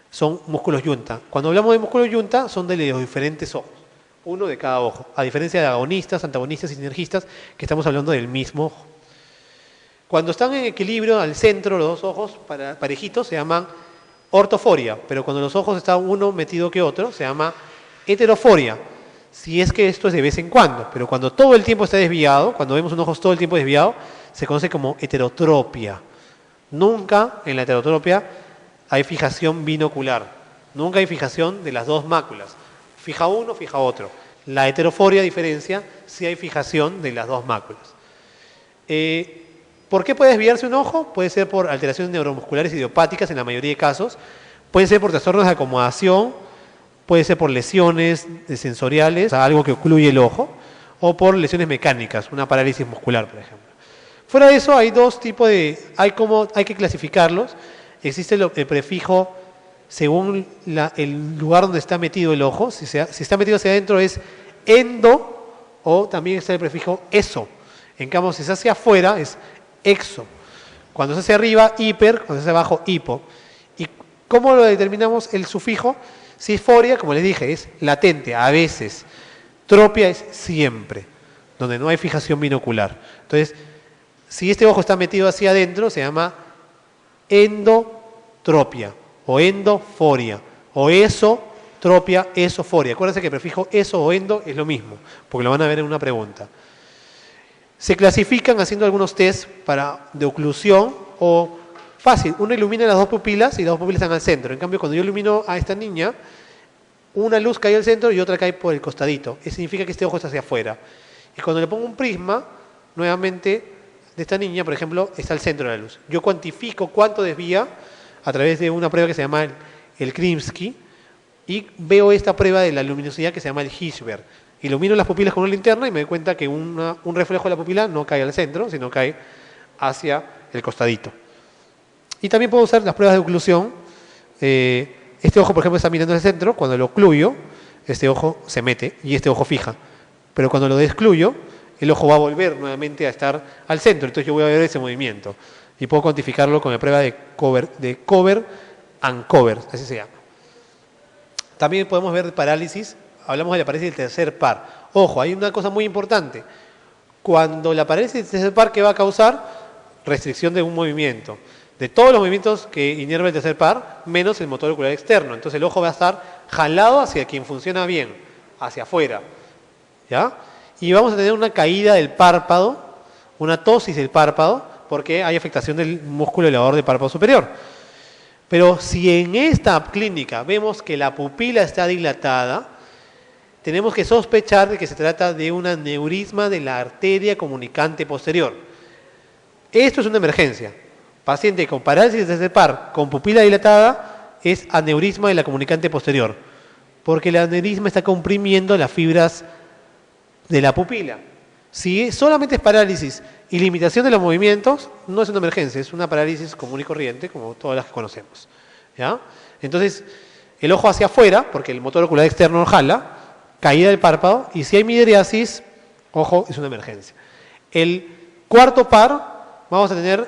Speaker 2: son músculos yunta. Cuando hablamos de músculos yunta, son de los diferentes ojos, uno de cada ojo, a diferencia de agonistas, antagonistas y sinergistas, que estamos hablando del mismo ojo. Cuando están en equilibrio al centro, los 2 ojos parejitos, se llaman ortoforia, pero cuando los ojos están uno metido que otro, se llama heteroforia, si es que esto es de vez en cuando. Pero cuando todo el tiempo está desviado, cuando vemos un ojo todo el tiempo desviado, se conoce como heterotropia. Nunca en la heterotropia hay fijación binocular, nunca hay fijación de las 2 máculas. Fija uno, fija otro. La heteroforia, a diferencia, sí hay fijación de las 2 máculas. ¿Por qué puede desviarse un ojo? Puede ser por alteraciones neuromusculares idiopáticas en la mayoría de casos, puede ser por trastornos de acomodación, puede ser por lesiones sensoriales, o sea, algo que ocluye el ojo, o por lesiones mecánicas, una parálisis muscular, por ejemplo. Fuera de eso, hay 2 tipos hay que clasificarlos. Existe el prefijo según el lugar donde está metido el ojo. Si está metido hacia adentro es endo, o también está el prefijo eso. En cambio, si se hace afuera es exo. Cuando se hace arriba, hiper; cuando se hace abajo, hipo. Y ¿Cómo lo determinamos el sufijo? Si es foria, como les dije, es latente, a veces. Tropia es siempre, donde no hay fijación binocular. Entonces, si este ojo está metido hacia adentro, se llama endotropia o endoforia o esotropia, esoforia. Acuérdense que el prefijo eso o endo es lo mismo, porque lo van a ver en una pregunta. Se clasifican haciendo algunos test de oclusión o fácil. Uno ilumina las dos pupilas y las dos pupilas están al centro. En cambio, cuando yo ilumino a esta niña, una luz cae al centro y otra cae por el costadito. Eso significa que este ojo está hacia afuera. Y cuando le pongo un prisma, nuevamente, de esta niña, por ejemplo, está al centro de la luz. Yo cuantifico cuánto desvía a través de una prueba que se llama el Krimsky y veo esta prueba de la luminosidad que se llama el Hirschberg. Ilumino las pupilas con una linterna y me doy cuenta que un reflejo de la pupila no cae al centro, sino cae hacia el costadito. Y también puedo usar las pruebas de oclusión. Este ojo, por ejemplo, está mirando al centro. Cuando lo ocluyo, este ojo se mete y este ojo fija. Pero cuando lo descluyo, el ojo va a volver nuevamente a estar al centro. Entonces yo voy a ver ese movimiento. Y puedo cuantificarlo con la prueba de cover and cover, así se llama. También podemos ver parálisis. Hablamos de la parálisis del tercer par. Ojo, hay una cosa muy importante. Cuando la parálisis del tercer par, ¿qué va a causar? Restricción de un movimiento. De todos los movimientos que inerva el tercer par, menos el motor ocular externo. Entonces el ojo va a estar jalado hacia quien funciona bien, hacia afuera. ¿Ya? Y vamos a tener una caída del párpado, una ptosis del párpado, porque hay afectación del músculo elevador del párpado superior. Pero si en esta clínica vemos que la pupila está dilatada, tenemos que sospechar de que se trata de un aneurisma de la arteria comunicante posterior. Esto es una emergencia. Paciente con parálisis de tercer par, con pupila dilatada, es aneurisma de la comunicante posterior, porque el aneurisma está comprimiendo las fibras de la pupila. Si solamente es parálisis y limitación de los movimientos, no es una emergencia, es una parálisis común y corriente, como todas las que conocemos. ¿Ya? Entonces, el ojo hacia afuera, porque el motor ocular externo jala, caída del párpado, y si hay midriasis, ojo, es una emergencia. El cuarto par, vamos a tener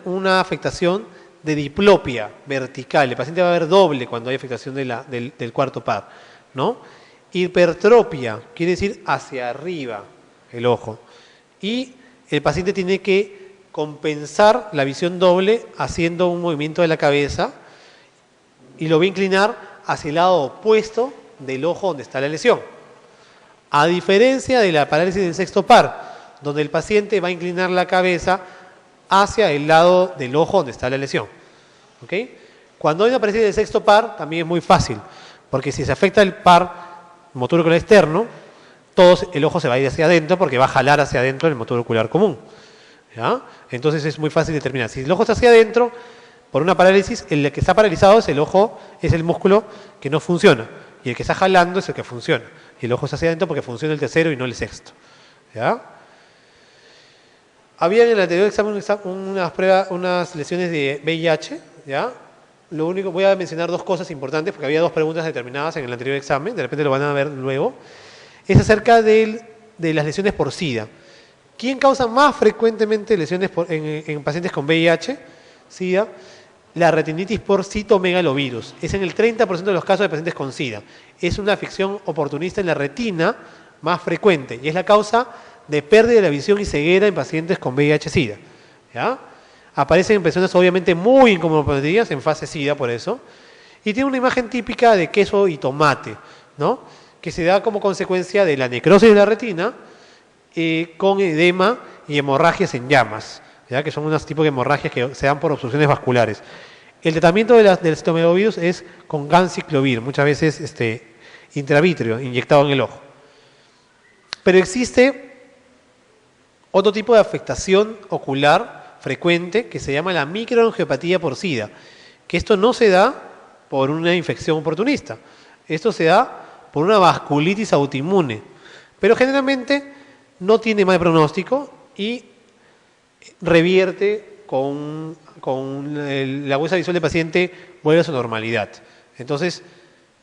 Speaker 2: una afectación de diplopia vertical. El paciente va a ver doble cuando hay afectación del cuarto par, ¿no? Hipertropia, quiere decir hacia arriba el ojo. Y el paciente tiene que compensar la visión doble haciendo un movimiento de la cabeza y lo va a inclinar hacia el lado opuesto del ojo donde está la lesión. A diferencia de la parálisis del sexto par, donde el paciente va a inclinar la cabeza hacia el lado del ojo donde está la lesión. ¿Ok? Cuando hay una parálisis del sexto par, también es muy fácil, porque si se afecta el par motor ocular externo, el ojo se va a ir hacia adentro porque va a jalar hacia adentro el motor ocular común. ¿Ya? Entonces es muy fácil determinar. Si el ojo está hacia adentro, por una parálisis, el que está paralizado es el ojo, es el músculo que no funciona, y el que está jalando es el que funciona. Y el ojo está hacia adentro porque funciona el tercero y no el sexto. ¿Ya? Había en el anterior examen unas lesiones de VIH, ¿ya? Lo único, voy a mencionar dos cosas importantes porque había dos preguntas determinadas en el anterior examen, de repente lo van a ver luego. Es acerca de las lesiones por SIDA. ¿Quién causa más frecuentemente lesiones en pacientes con VIH, SIDA? La retinitis por citomegalovirus. Es en el 30% de los casos de pacientes con SIDA. Es una afección oportunista en la retina más frecuente y es la causa de pérdida de la visión y ceguera en pacientes con VIH-Sida. ¿Ya? Aparecen en personas obviamente muy incomodativas en fase SIDA por eso. Y tiene una imagen típica de queso y tomate, ¿no? Que se da como consecuencia de la necrosis de la retina con edema y hemorragias en llamas, ¿ya? Que son unos tipos de hemorragias que se dan por obstrucciones vasculares. El tratamiento del citomegalovirus es con ganciclovir, muchas veces intravítrea, inyectado en el ojo. Pero existe otro tipo de afectación ocular frecuente que se llama la microangiopatía por SIDA, que esto no se da por una infección oportunista, esto se da por una vasculitis autoinmune, pero generalmente no tiene mal pronóstico y revierte con la huesa visual del paciente, vuelve a su normalidad. Entonces,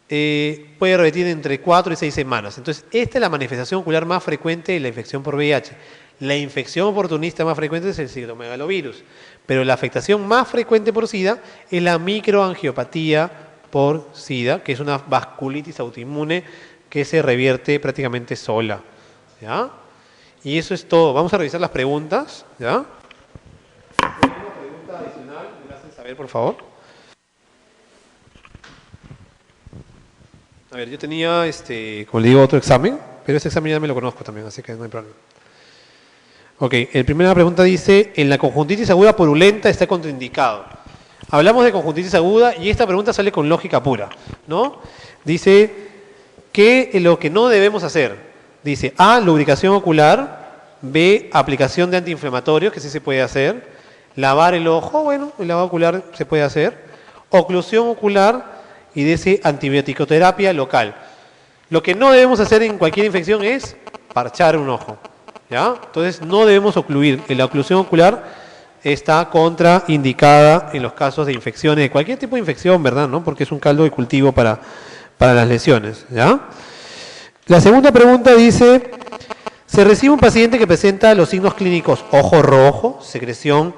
Speaker 2: puede revertir entre 4 y 6 semanas. Entonces, esta es la manifestación ocular más frecuente de la infección por VIH. La infección oportunista más frecuente es el citomegalovirus, pero la afectación más frecuente por SIDA es la microangiopatía por SIDA, que es una vasculitis autoinmune que se revierte prácticamente sola. ¿Ya? Y eso es todo. Vamos a revisar las preguntas. ¿Ya? ¿Una pregunta adicional? ¿Me hacen saber, por favor? A ver, yo tenía, como le digo, otro examen, pero este examen ya me lo conozco también, así que no hay problema. Ok, la primera pregunta dice, ¿en la conjuntitis aguda purulenta está contraindicado? Hablamos de conjuntitis aguda y esta pregunta sale con lógica pura, ¿no? Dice, ¿qué es lo que no debemos hacer? Dice, A, lubricación ocular, B, aplicación de antiinflamatorios, que sí se puede hacer, lavar el ojo, bueno, el lavado ocular se puede hacer, oclusión ocular y dice antibiótico-terapia local. Lo que no debemos hacer en cualquier infección es parchar un ojo, ¿ya? Entonces no debemos ocluir. La oclusión ocular está contraindicada en los casos de infecciones, de cualquier tipo de infección, ¿verdad? ¿No? Porque es un caldo de cultivo para las lesiones, ¿ya? La segunda pregunta dice, se recibe un paciente que presenta los signos clínicos ojo rojo, secreción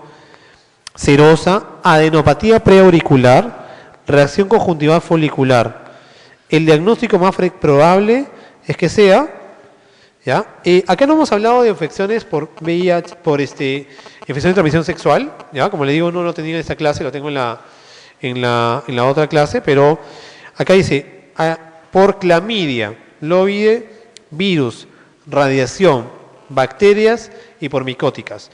Speaker 2: serosa, adenopatía preauricular, reacción conjuntival folicular. El diagnóstico más probable es que sea, ¿ya? Acá no hemos hablado de infecciones por VIH, por infección de transmisión sexual, ¿ya? Como le digo, no lo tenía en esta clase, lo tengo en la otra clase, pero acá dice, por clamidia, Lovide, virus, radiación, bacterias y por micóticas.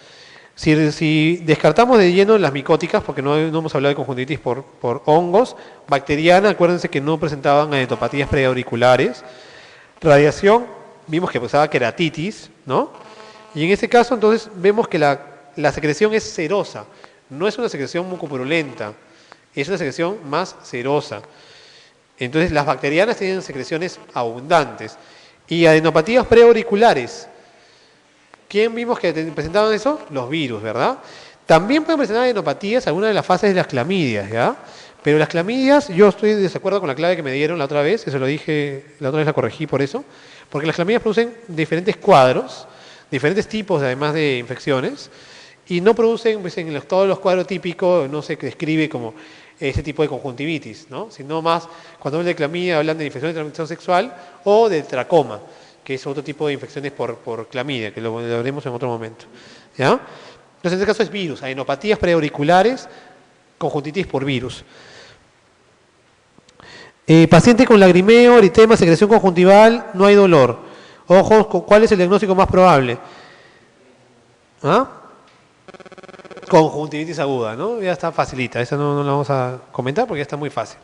Speaker 2: Si descartamos de lleno las micóticas, porque no hemos hablado de conjuntivitis por hongos, bacteriana, acuérdense que no presentaban adenopatías preauriculares, radiación, vimos que pasaba queratitis, ¿no? Y en ese caso, entonces, vemos que la secreción es serosa, no es una secreción mucopurulenta, es una secreción más serosa. Entonces, las bacterianas tienen secreciones abundantes. Y adenopatías preauriculares, ¿quién vimos que presentaban eso? Los virus, ¿verdad? También pueden presentar adenopatías algunas de las fases de las clamidias, ¿ya? Pero las clamidias, yo estoy de desacuerdo con la clave que me dieron la otra vez, eso lo dije, la otra vez la corregí por eso, porque las clamidias producen diferentes cuadros, diferentes tipos además de infecciones, y no producen, pues, en todos los cuadros típicos, no se describe como ese tipo de conjuntivitis, ¿no? Sino más, cuando hablan de clamidia, hablan de infección de transmisión sexual o de tracoma, que es otro tipo de infecciones por clamidia, que lo veremos en otro momento, ¿ya? Entonces, en este caso es virus, adenopatías preauriculares, conjuntivitis por virus. Paciente con lagrimeo, eritema, secreción conjuntival, no hay dolor. Ojos, ¿cuál es el diagnóstico más probable? ¿Ah? Conjuntivitis aguda, ¿no? Ya está facilita, esa no la vamos a comentar porque ya está muy fácil.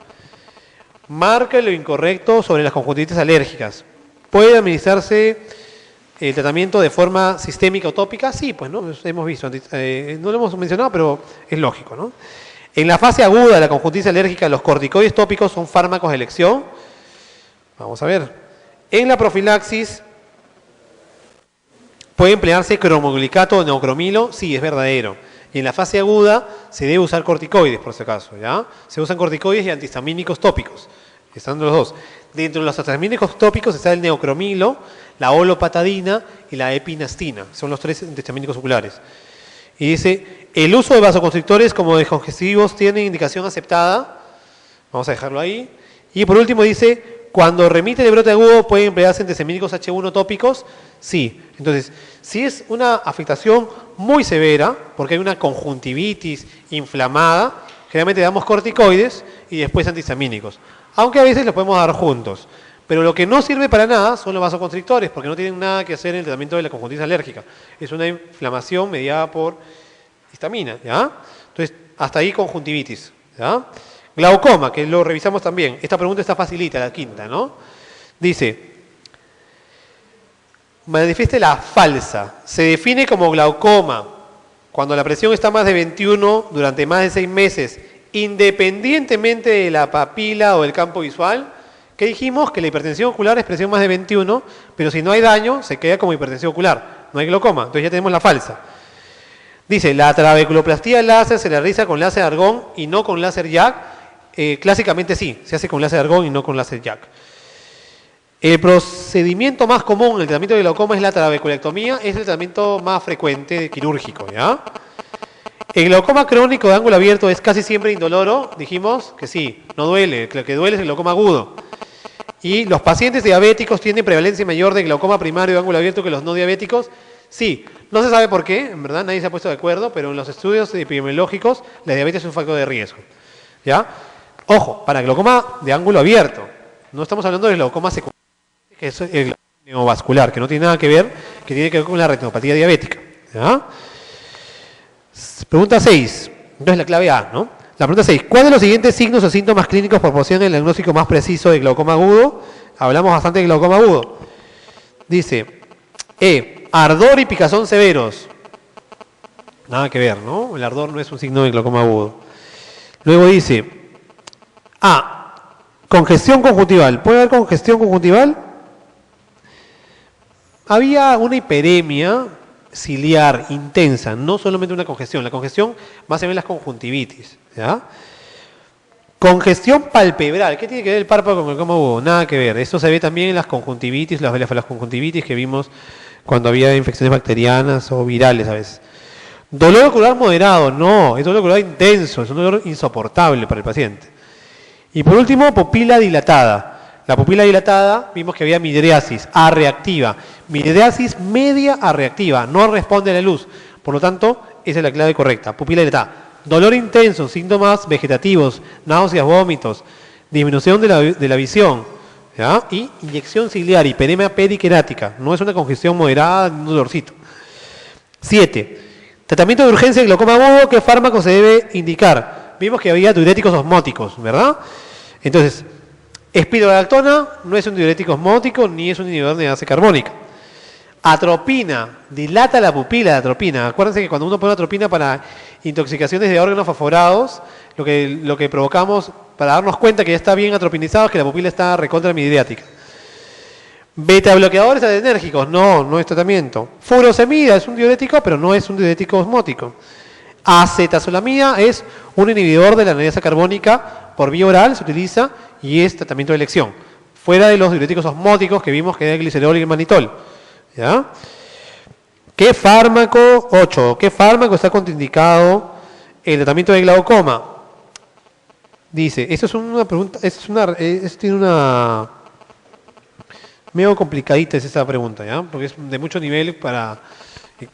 Speaker 2: Marca lo incorrecto sobre las conjuntivitis alérgicas. ¿Puede administrarse el tratamiento de forma sistémica o tópica? Sí, pues, ¿no? Hemos visto, no lo hemos mencionado, pero es lógico, ¿no? En la fase aguda de la conjuntivitis alérgica, los corticoides tópicos son fármacos de elección. Vamos a ver. En la profilaxis, ¿puede emplearse cromoglicato o neocromilo? Sí, es verdadero. Y en la fase aguda se debe usar corticoides, por si acaso, ¿ya? Se usan corticoides y antihistamínicos tópicos. Están los dos. Dentro de los antihistamínicos tópicos está el neocromilo, la olopatadina y la epinastina. Son los tres antihistamínicos oculares. Y dice, el uso de vasoconstrictores como descongestivos tiene indicación aceptada. Vamos a dejarlo ahí. Y por último dice, cuando remite de brote agudo, ¿pueden emplearse antihistamínicos H1 tópicos? Sí. Entonces, si es una afectación muy severa, porque hay una conjuntivitis inflamada, generalmente damos corticoides y después antihistamínicos. Aunque a veces los podemos dar juntos. Pero lo que no sirve para nada son los vasoconstrictores, porque no tienen nada que hacer en el tratamiento de la conjuntivitis alérgica. Es una inflamación mediada por histamina, ¿ya? Entonces, hasta ahí conjuntivitis, ¿ya? Glaucoma, que lo revisamos también. Esta pregunta está facilita, la quinta, ¿no? Dice, manifieste la falsa. Se define como glaucoma cuando la presión está más de 21 durante más de 6 meses, independientemente de la papila o el campo visual. ¿Qué dijimos? Que la hipertensión ocular es presión más de 21, pero si no hay daño, se queda como hipertensión ocular. No hay glaucoma, entonces ya tenemos la falsa. Dice, la trabeculoplastía láser se realiza con láser argón y no con láser YAG. Clásicamente sí, se hace con láser argón y no con láser YAG. El procedimiento más común en el tratamiento de glaucoma es la trabeculectomía, es el tratamiento más frecuente quirúrgico, ¿ya? El glaucoma crónico de ángulo abierto es casi siempre indoloro, dijimos que sí, no duele, lo que duele es el glaucoma agudo. Y los pacientes diabéticos tienen prevalencia mayor de glaucoma primario de ángulo abierto que los no diabéticos. Sí, no se sabe por qué, en verdad nadie se ha puesto de acuerdo, pero en los estudios epidemiológicos la diabetes es un factor de riesgo. ¿Ya? Ojo, para glaucoma de ángulo abierto, no estamos hablando del glaucoma secundario, que es el glaucoma neovascular, que no tiene nada que ver, que tiene que ver con la retinopatía diabética. ¿Ya? Pregunta 6, entonces la clave A, ¿no? La pregunta 6, ¿cuál de los siguientes signos o síntomas clínicos proporciona el diagnóstico más preciso de glaucoma agudo? Hablamos bastante de glaucoma agudo. Dice, ardor y picazón severos. Nada que ver, ¿no? El ardor no es un signo de glaucoma agudo. Luego dice, A, congestión conjuntival. ¿Puede haber congestión conjuntival? Había una hiperemia ciliar intensa, no solamente una congestión. La congestión más se ve en las conjuntivitis, ¿ya? Congestión palpebral. ¿Qué tiene que ver el párpado con el glaucoma agudo? Nada que ver. Esto se ve también en las conjuntivitis, las conjuntivitis que vimos cuando había infecciones bacterianas o virales a veces. Dolor ocular moderado, no, es dolor ocular intenso, es un dolor insoportable para el paciente. Y por último, pupila dilatada. La pupila dilatada, vimos que había midriasis A reactiva. Midriasis media A reactiva, no responde a la luz. Por lo tanto, esa es la clave correcta. Pupila dilatada. Dolor intenso, síntomas vegetativos, náuseas, vómitos, disminución de la visión, ¿ya? Y inyección ciliar, hiperemia periquerática. No es una congestión moderada ni un dolorcito. 7. Tratamiento de urgencia de glaucoma agudo, ¿qué fármaco se debe indicar? Vimos que había diuréticos osmóticos, ¿verdad? Entonces, espironolactona no es un diurético osmótico ni es un inhibidor de base carbónica. Atropina, dilata la pupila de atropina. Acuérdense que cuando uno pone atropina para intoxicaciones de órganos fosforados, lo que provocamos para darnos cuenta que ya está bien atropinizado es que la pupila está recontra midriática. Beta bloqueadores adrenérgicos, no es tratamiento. Furosemida es un diurético, pero no es un diurético osmótico. Acetazolamida es un inhibidor de la anhidrasa carbónica por vía oral, se utiliza y es tratamiento de elección. Fuera de los diuréticos osmóticos que vimos que era el glicerol y el manitol. ¿Ya? ¿Qué fármaco? 8. ¿Qué fármaco está contraindicado en el tratamiento de glaucoma? Dice, esto es una pregunta, tiene una medio complicadita es esta pregunta, ¿ya? Porque es de mucho nivel para...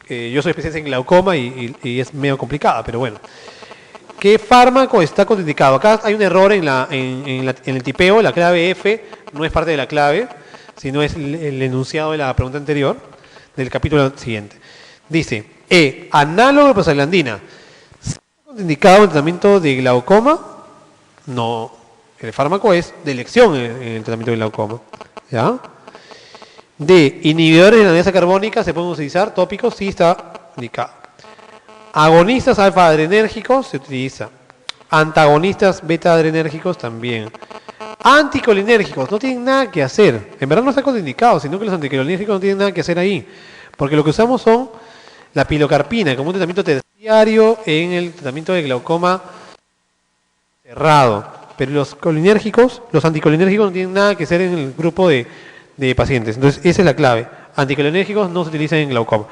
Speaker 2: yo soy especialista en glaucoma y es medio complicada, pero bueno. ¿Qué fármaco está contraindicado? Acá hay un error en el tipeo, la clave F no es parte de la clave, sino es el enunciado de la pregunta anterior, del capítulo siguiente. Dice, análogo de prostaglandina. ¿Está contraindicado en el tratamiento de glaucoma? No. El fármaco es de elección en el tratamiento de glaucoma. ¿Ya? D, inhibidores de la anhidrasa carbónica, ¿se pueden utilizar? Tópicos, sí está indicado. Agonistas alfa-adrenérgicos, se utiliza. Antagonistas beta-adrenérgicos, también. Anticolinérgicos, no tienen nada que hacer. En verdad no está contraindicado, sino que los anticolinérgicos no tienen nada que hacer ahí. Porque lo que usamos son la pilocarpina, como un tratamiento terciario en el tratamiento de glaucoma cerrado. Pero los anticolinérgicos no tienen nada que hacer en el grupo de pacientes. Entonces, esa es la clave. Anticolinérgicos no se utilizan en glaucoma.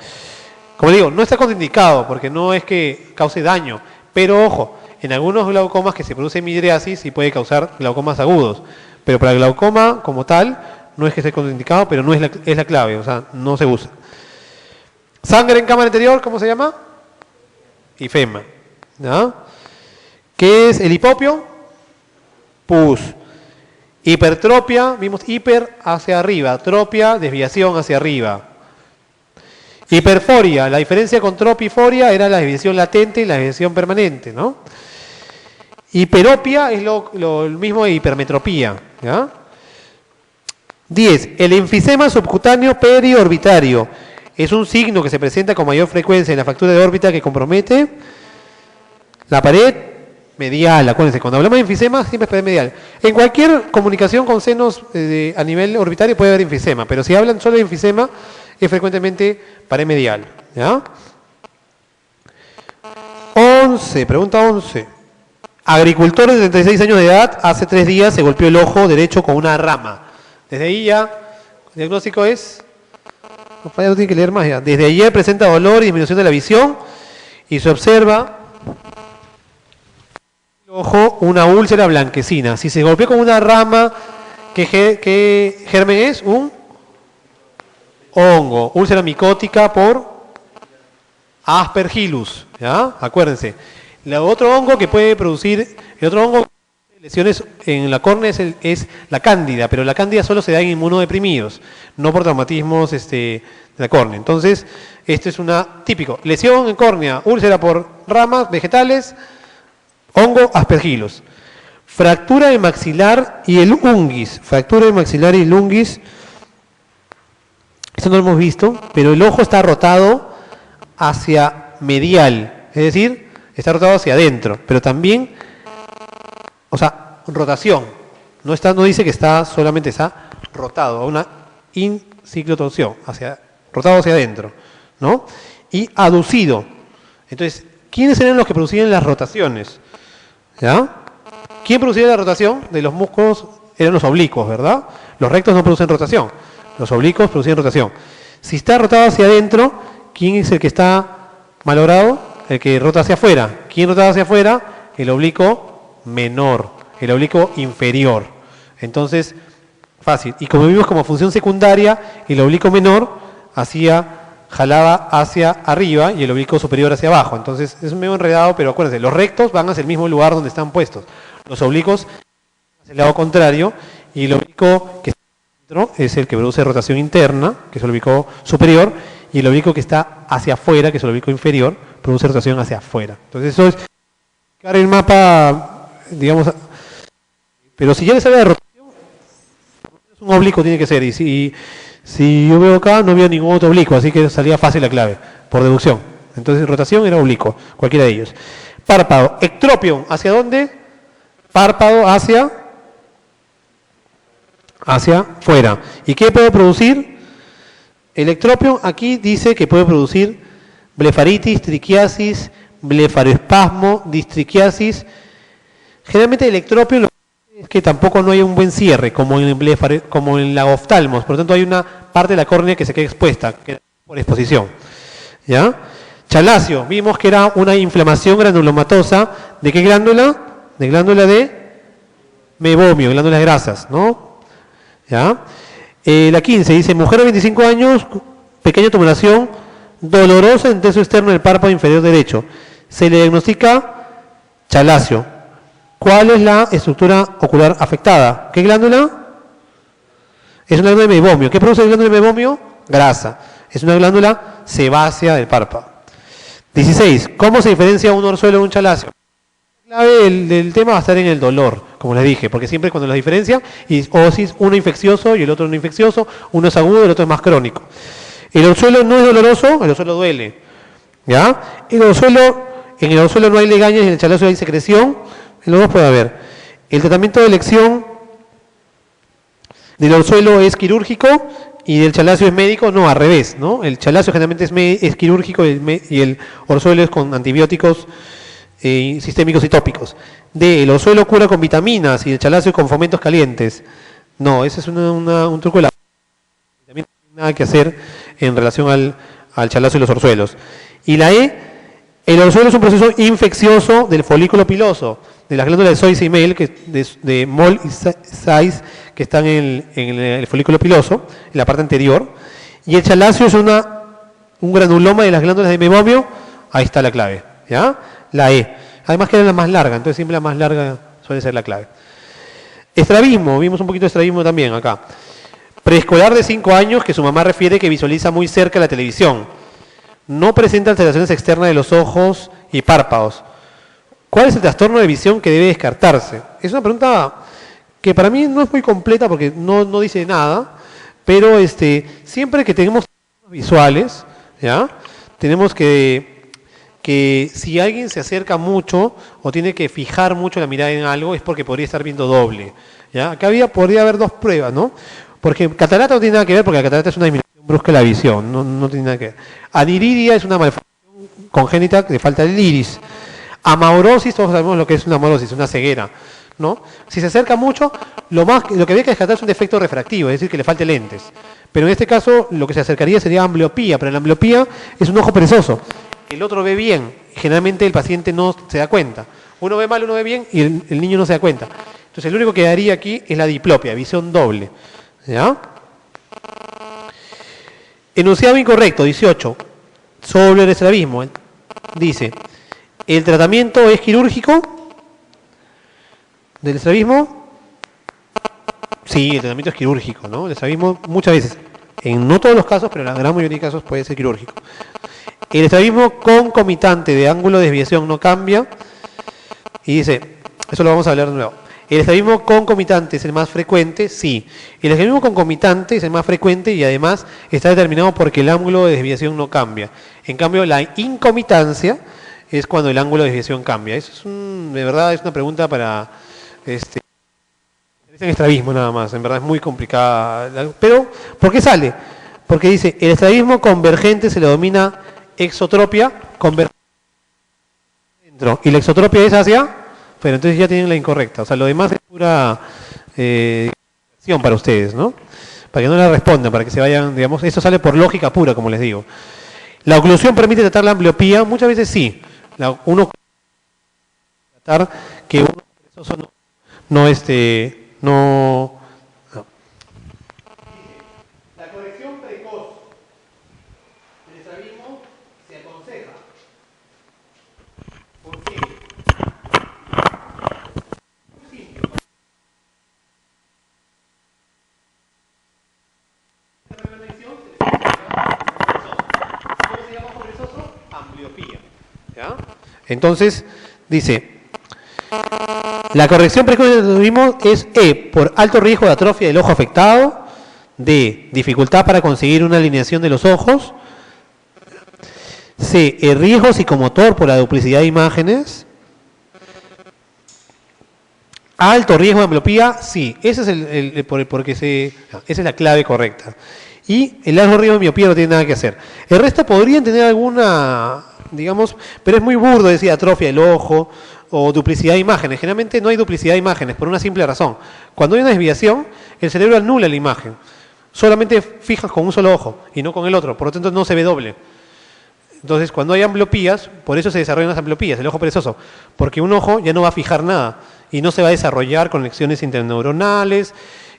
Speaker 2: Como digo, no está contraindicado porque no es que cause daño. Pero ojo, en algunos glaucomas que se produce midriasis sí puede causar glaucomas agudos. Pero para el glaucoma como tal, no es que esté contraindicado, pero no es la clave. O sea, no se usa. Sangre en cámara anterior, ¿cómo se llama? IFEMA. ¿No? ¿Qué es el hipopio? Pus. Hipertropia, vimos hiper hacia arriba, tropia, desviación hacia arriba. Hiperforia, la diferencia con tropiforia era la desviación latente y la desviación permanente, ¿no? Hiperopia es lo mismo de hipermetropía, ¿ya? 10. El enfisema subcutáneo periorbitario es un signo que se presenta con mayor frecuencia en la fractura de órbita que compromete la pared medial. Acuérdense, cuando hablamos de enfisema siempre es pared medial. En cualquier comunicación con senos a nivel orbitario puede haber enfisema, pero si hablan solo de enfisema es frecuentemente pared medial, ¿ya? 11, pregunta 11. Agricultor de 36 años de edad, hace 3 días se golpeó el ojo derecho con una rama. Desde ahí ya El diagnóstico es... Ya no tiene que leer más ya. Desde ayer presenta dolor y disminución de la visión y se observa el ojo una úlcera blanquecina. Si se golpeó con una rama, ¿qué germen es? Un hongo. Úlcera micótica por Aspergillus. ¿Ya? Acuérdense. El otro hongo que puede producir, el otro hongo lesiones en la córnea es la cándida, pero la cándida solo se da en inmunodeprimidos, no por traumatismos de la córnea. Entonces, esto es una típico. Lesión en córnea, úlcera por ramas vegetales, hongo, Aspergillus. Fractura de maxilar y el unguis. Fractura de maxilar y el unguis. Esto no lo hemos visto, pero el ojo está rotado hacia medial, es decir, está rotado hacia adentro, pero también, o sea, rotación. No dice que solamente está rotado, una inciclotorsión, rotado hacia adentro, ¿no? Y aducido. Entonces, ¿quiénes eran los que producían las rotaciones? ¿Ya? ¿Quién producía la rotación? De los músculos eran los oblicuos, ¿verdad? Los rectos no producen rotación. Los oblicuos producen rotación. Si está rotado hacia adentro, ¿quién es el que está malogrado? El que rota hacia afuera. ¿Quién rota hacia afuera? El oblicuo menor, el oblicuo inferior. Entonces, fácil. Y como vimos como función secundaria, el oblicuo menor jalaba hacia arriba y el oblicuo superior hacia abajo. Entonces, es medio enredado, pero acuérdense, los rectos van hacia el mismo lugar donde están puestos. Los oblicuos hacia el lado contrario y el oblicuo que está dentro es el que produce rotación interna, que es el oblicuo superior, y el oblicuo que está hacia afuera, que es el oblicuo inferior, produce rotación hacia afuera. Entonces, eso es el mapa, digamos, pero si ya le sabe de rotación, un oblicuo tiene que ser, y si yo veo acá, no veo ningún otro oblicuo, así que salía fácil la clave, por deducción. Entonces, rotación era oblicuo, cualquiera de ellos. Párpado, ectropion, ¿hacia dónde? Párpado hacia fuera. ¿Y qué puede producir? El ectropion aquí dice que puede producir blefaritis, triquiasis, blefaroespasmo, distriquiasis. Generalmente el ectropion es que tampoco no hay un buen cierre, como en la oftalmos. Por lo tanto, hay una parte de la córnea que se queda expuesta por exposición. ¿Ya? Chalacio, vimos que era una inflamación granulomatosa. ¿De qué glándula? De glándula de mebomio, glándulas grasas, ¿no? ¿Ya? La 15 dice, mujer de 25 años, pequeña tumoración, dolorosa en tercio externo del párpado inferior derecho. Se le diagnostica chalacio. ¿Cuál es la estructura ocular afectada? ¿Qué glándula? Es una glándula de mebomio. ¿Qué produce la glándula de mebomio? Grasa. Es una glándula sebácea del párpado. 16. ¿Cómo se diferencia un orzuelo de un chalacio? La clave del tema va a estar en el dolor, como les dije, porque siempre cuando los diferencia, o si es uno infeccioso y el otro no infeccioso, uno es agudo y el otro es más crónico. El orzuelo no es doloroso, el orzuelo duele. ¿Ya? En el orzuelo no hay legañas y en el chalacio hay secreción. En los dos puede haber. El tratamiento de elección del orzuelo es quirúrgico y del chalacio es médico, no, al revés, ¿no? El chalacio generalmente es quirúrgico y el orzuelo es con antibióticos sistémicos y tópicos. El orzuelo cura con vitaminas y el chalacio con fomentos calientes. No, ese es un truco de la... También no hay nada que hacer en relación al chalacio y los orzuelos. Y la el orzuelo es un proceso infeccioso del folículo piloso, de las glándulas de Sois y Mel, de Moll y Sais, que están en el folículo piloso, en la parte anterior. Y el chalacio es un granuloma de las glándulas de mebomio. Ahí está la clave, ¿ya? La Además que era la más larga, entonces siempre la más larga suele ser la clave. Estrabismo, vimos un poquito de estrabismo también acá. Preescolar de 5 años que su mamá refiere que visualiza muy cerca la televisión. No presenta alteraciones externas de los ojos y párpados. ¿Cuál es el trastorno de visión que debe descartarse? Es una pregunta que para mí no es muy completa porque no dice nada, pero siempre que tenemos visuales, ¿ya? Tenemos que si alguien se acerca mucho o tiene que fijar mucho la mirada en algo es porque podría estar viendo doble, ¿ya? Acá podría haber dos pruebas, ¿no? Porque catarata no tiene nada que ver porque la catarata es una disminución brusca de la visión, no tiene nada que ver. Aniridia es una malformación congénita de falta del iris. Amaurosis, todos sabemos lo que es una amaurosis, una ceguera. ¿no? Si se acerca mucho, lo que había que descartar es un defecto refractivo, es decir, que le falte lentes. Pero en este caso, lo que se acercaría sería ambliopía, pero la ambliopía es un ojo perezoso. El otro ve bien, y generalmente el paciente no se da cuenta. Uno ve mal, uno ve bien, y el niño no se da cuenta. Entonces, lo único que daría aquí es la diplopia, visión doble. ¿Ya? Enunciado incorrecto, 18. Sobre el estrabismo. Dice, ¿el tratamiento es quirúrgico del estrabismo? Sí, el tratamiento es quirúrgico, ¿no? El estrabismo muchas veces, en no todos los casos, pero en la gran mayoría de casos puede ser quirúrgico. El estrabismo concomitante de ángulo de desviación no cambia. Y dice, eso lo vamos a hablar de nuevo. ¿El estrabismo concomitante es el más frecuente? Sí. El estrabismo concomitante es el más frecuente y además está determinado porque el ángulo de desviación no cambia. En cambio, la incomitancia es cuando el ángulo de desviación cambia. Eso es de verdad es una pregunta para en estrabismo nada más. En verdad es muy complicada. Pero, ¿por qué sale? Porque dice, el estrabismo convergente se le denomina exotropia convergente dentro. Y la exotropia es hacia... Pero entonces ya tienen la incorrecta. O sea, lo demás es pura para ustedes, ¿no? Para que no la respondan, para que se vayan, digamos, eso sale por lógica pura, como les digo. ¿La oclusión permite tratar la ambliopía? Muchas veces sí. Uno tratar que uno no. La corrección precoz del estrabismo se aconseja. ¿Por qué? Entonces, dice, la corrección precoz del estrabismo es por alto riesgo de atrofia del ojo afectado, dificultad para conseguir una alineación de los ojos, el riesgo psicomotor por la duplicidad de imágenes, alto riesgo de ambliopía, sí, ese es esa es la clave correcta. Y el alto riesgo de miopía no tiene nada que hacer. El resto podrían tener alguna, digamos, pero es muy burdo decir atrofia del ojo o duplicidad de imágenes. Generalmente no hay duplicidad de imágenes por una simple razón. Cuando hay una desviación, el cerebro anula la imagen. Solamente fijas con un solo ojo y no con el otro. Por lo tanto, no se ve doble. Entonces, cuando hay ambliopías, por eso se desarrollan las ambliopías, el ojo perezoso. Porque un ojo ya no va a fijar nada y no se va a desarrollar conexiones interneuronales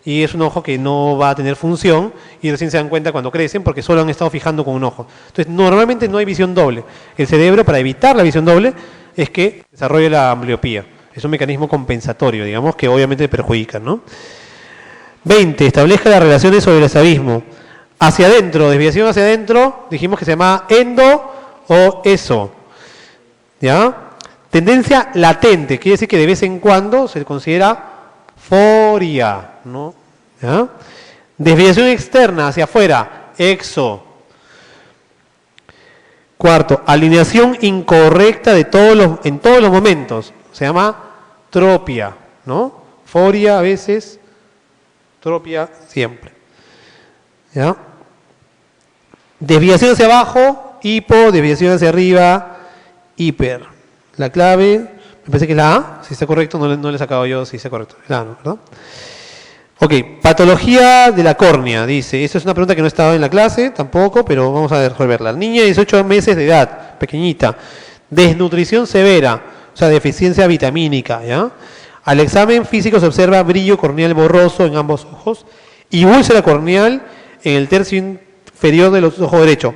Speaker 2: y es un ojo que no va a tener función y recién se dan cuenta cuando crecen porque solo han estado fijando con un ojo. Entonces, normalmente no hay visión doble. El cerebro, para evitar la visión doble, es que desarrolle la ambliopía. Es un mecanismo compensatorio, digamos, que obviamente perjudica, ¿no? 20. Establezca las relaciones sobre el estrabismo. Hacia adentro, desviación hacia adentro, dijimos que se llama endo o eso. ¿Ya? Tendencia latente, quiere decir que de vez en cuando se considera foria, ¿no? ¿Ya? Desviación externa hacia afuera, exo. Cuarto, alineación incorrecta en todos los momentos, se llama tropia, ¿no? Foria a veces, tropia siempre. ¿Ya? Desviación hacia abajo, hipo, desviación hacia arriba, hiper. La clave, me parece que es la A, si está correcto, no le he sacado yo si está correcto. La A, ¿no? ¿Verdad? Ok, patología de la córnea, dice. Esta es una pregunta que no estaba en la clase, tampoco, pero vamos a resolverla. Niña de 18 meses de edad, pequeñita, desnutrición severa, o sea, deficiencia vitamínica, ¿ya? Al examen físico se observa brillo corneal borroso en ambos ojos y úlcera corneal en el tercio inferior del ojo derecho.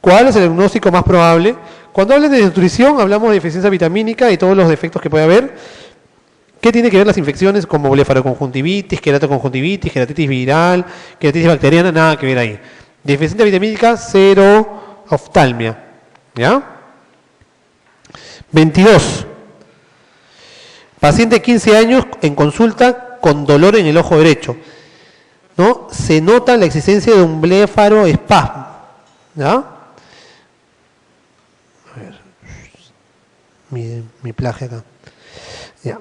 Speaker 2: ¿Cuál es el diagnóstico más probable? Cuando hablan de desnutrición, hablamos de deficiencia vitamínica y todos los defectos que puede haber. ¿Qué tiene que ver las infecciones como blefaroconjuntivitis, queratoconjuntivitis, queratitis viral, queratitis bacteriana? Nada que ver ahí. Deficiencia vitamínica, cero, oftalmia. ¿Ya? 22. Paciente de 15 años en consulta con dolor en el ojo derecho. ¿No? Se nota la existencia de un blefaroespasmo. ¿Ya? A ver. Mi plagio acá. Ya.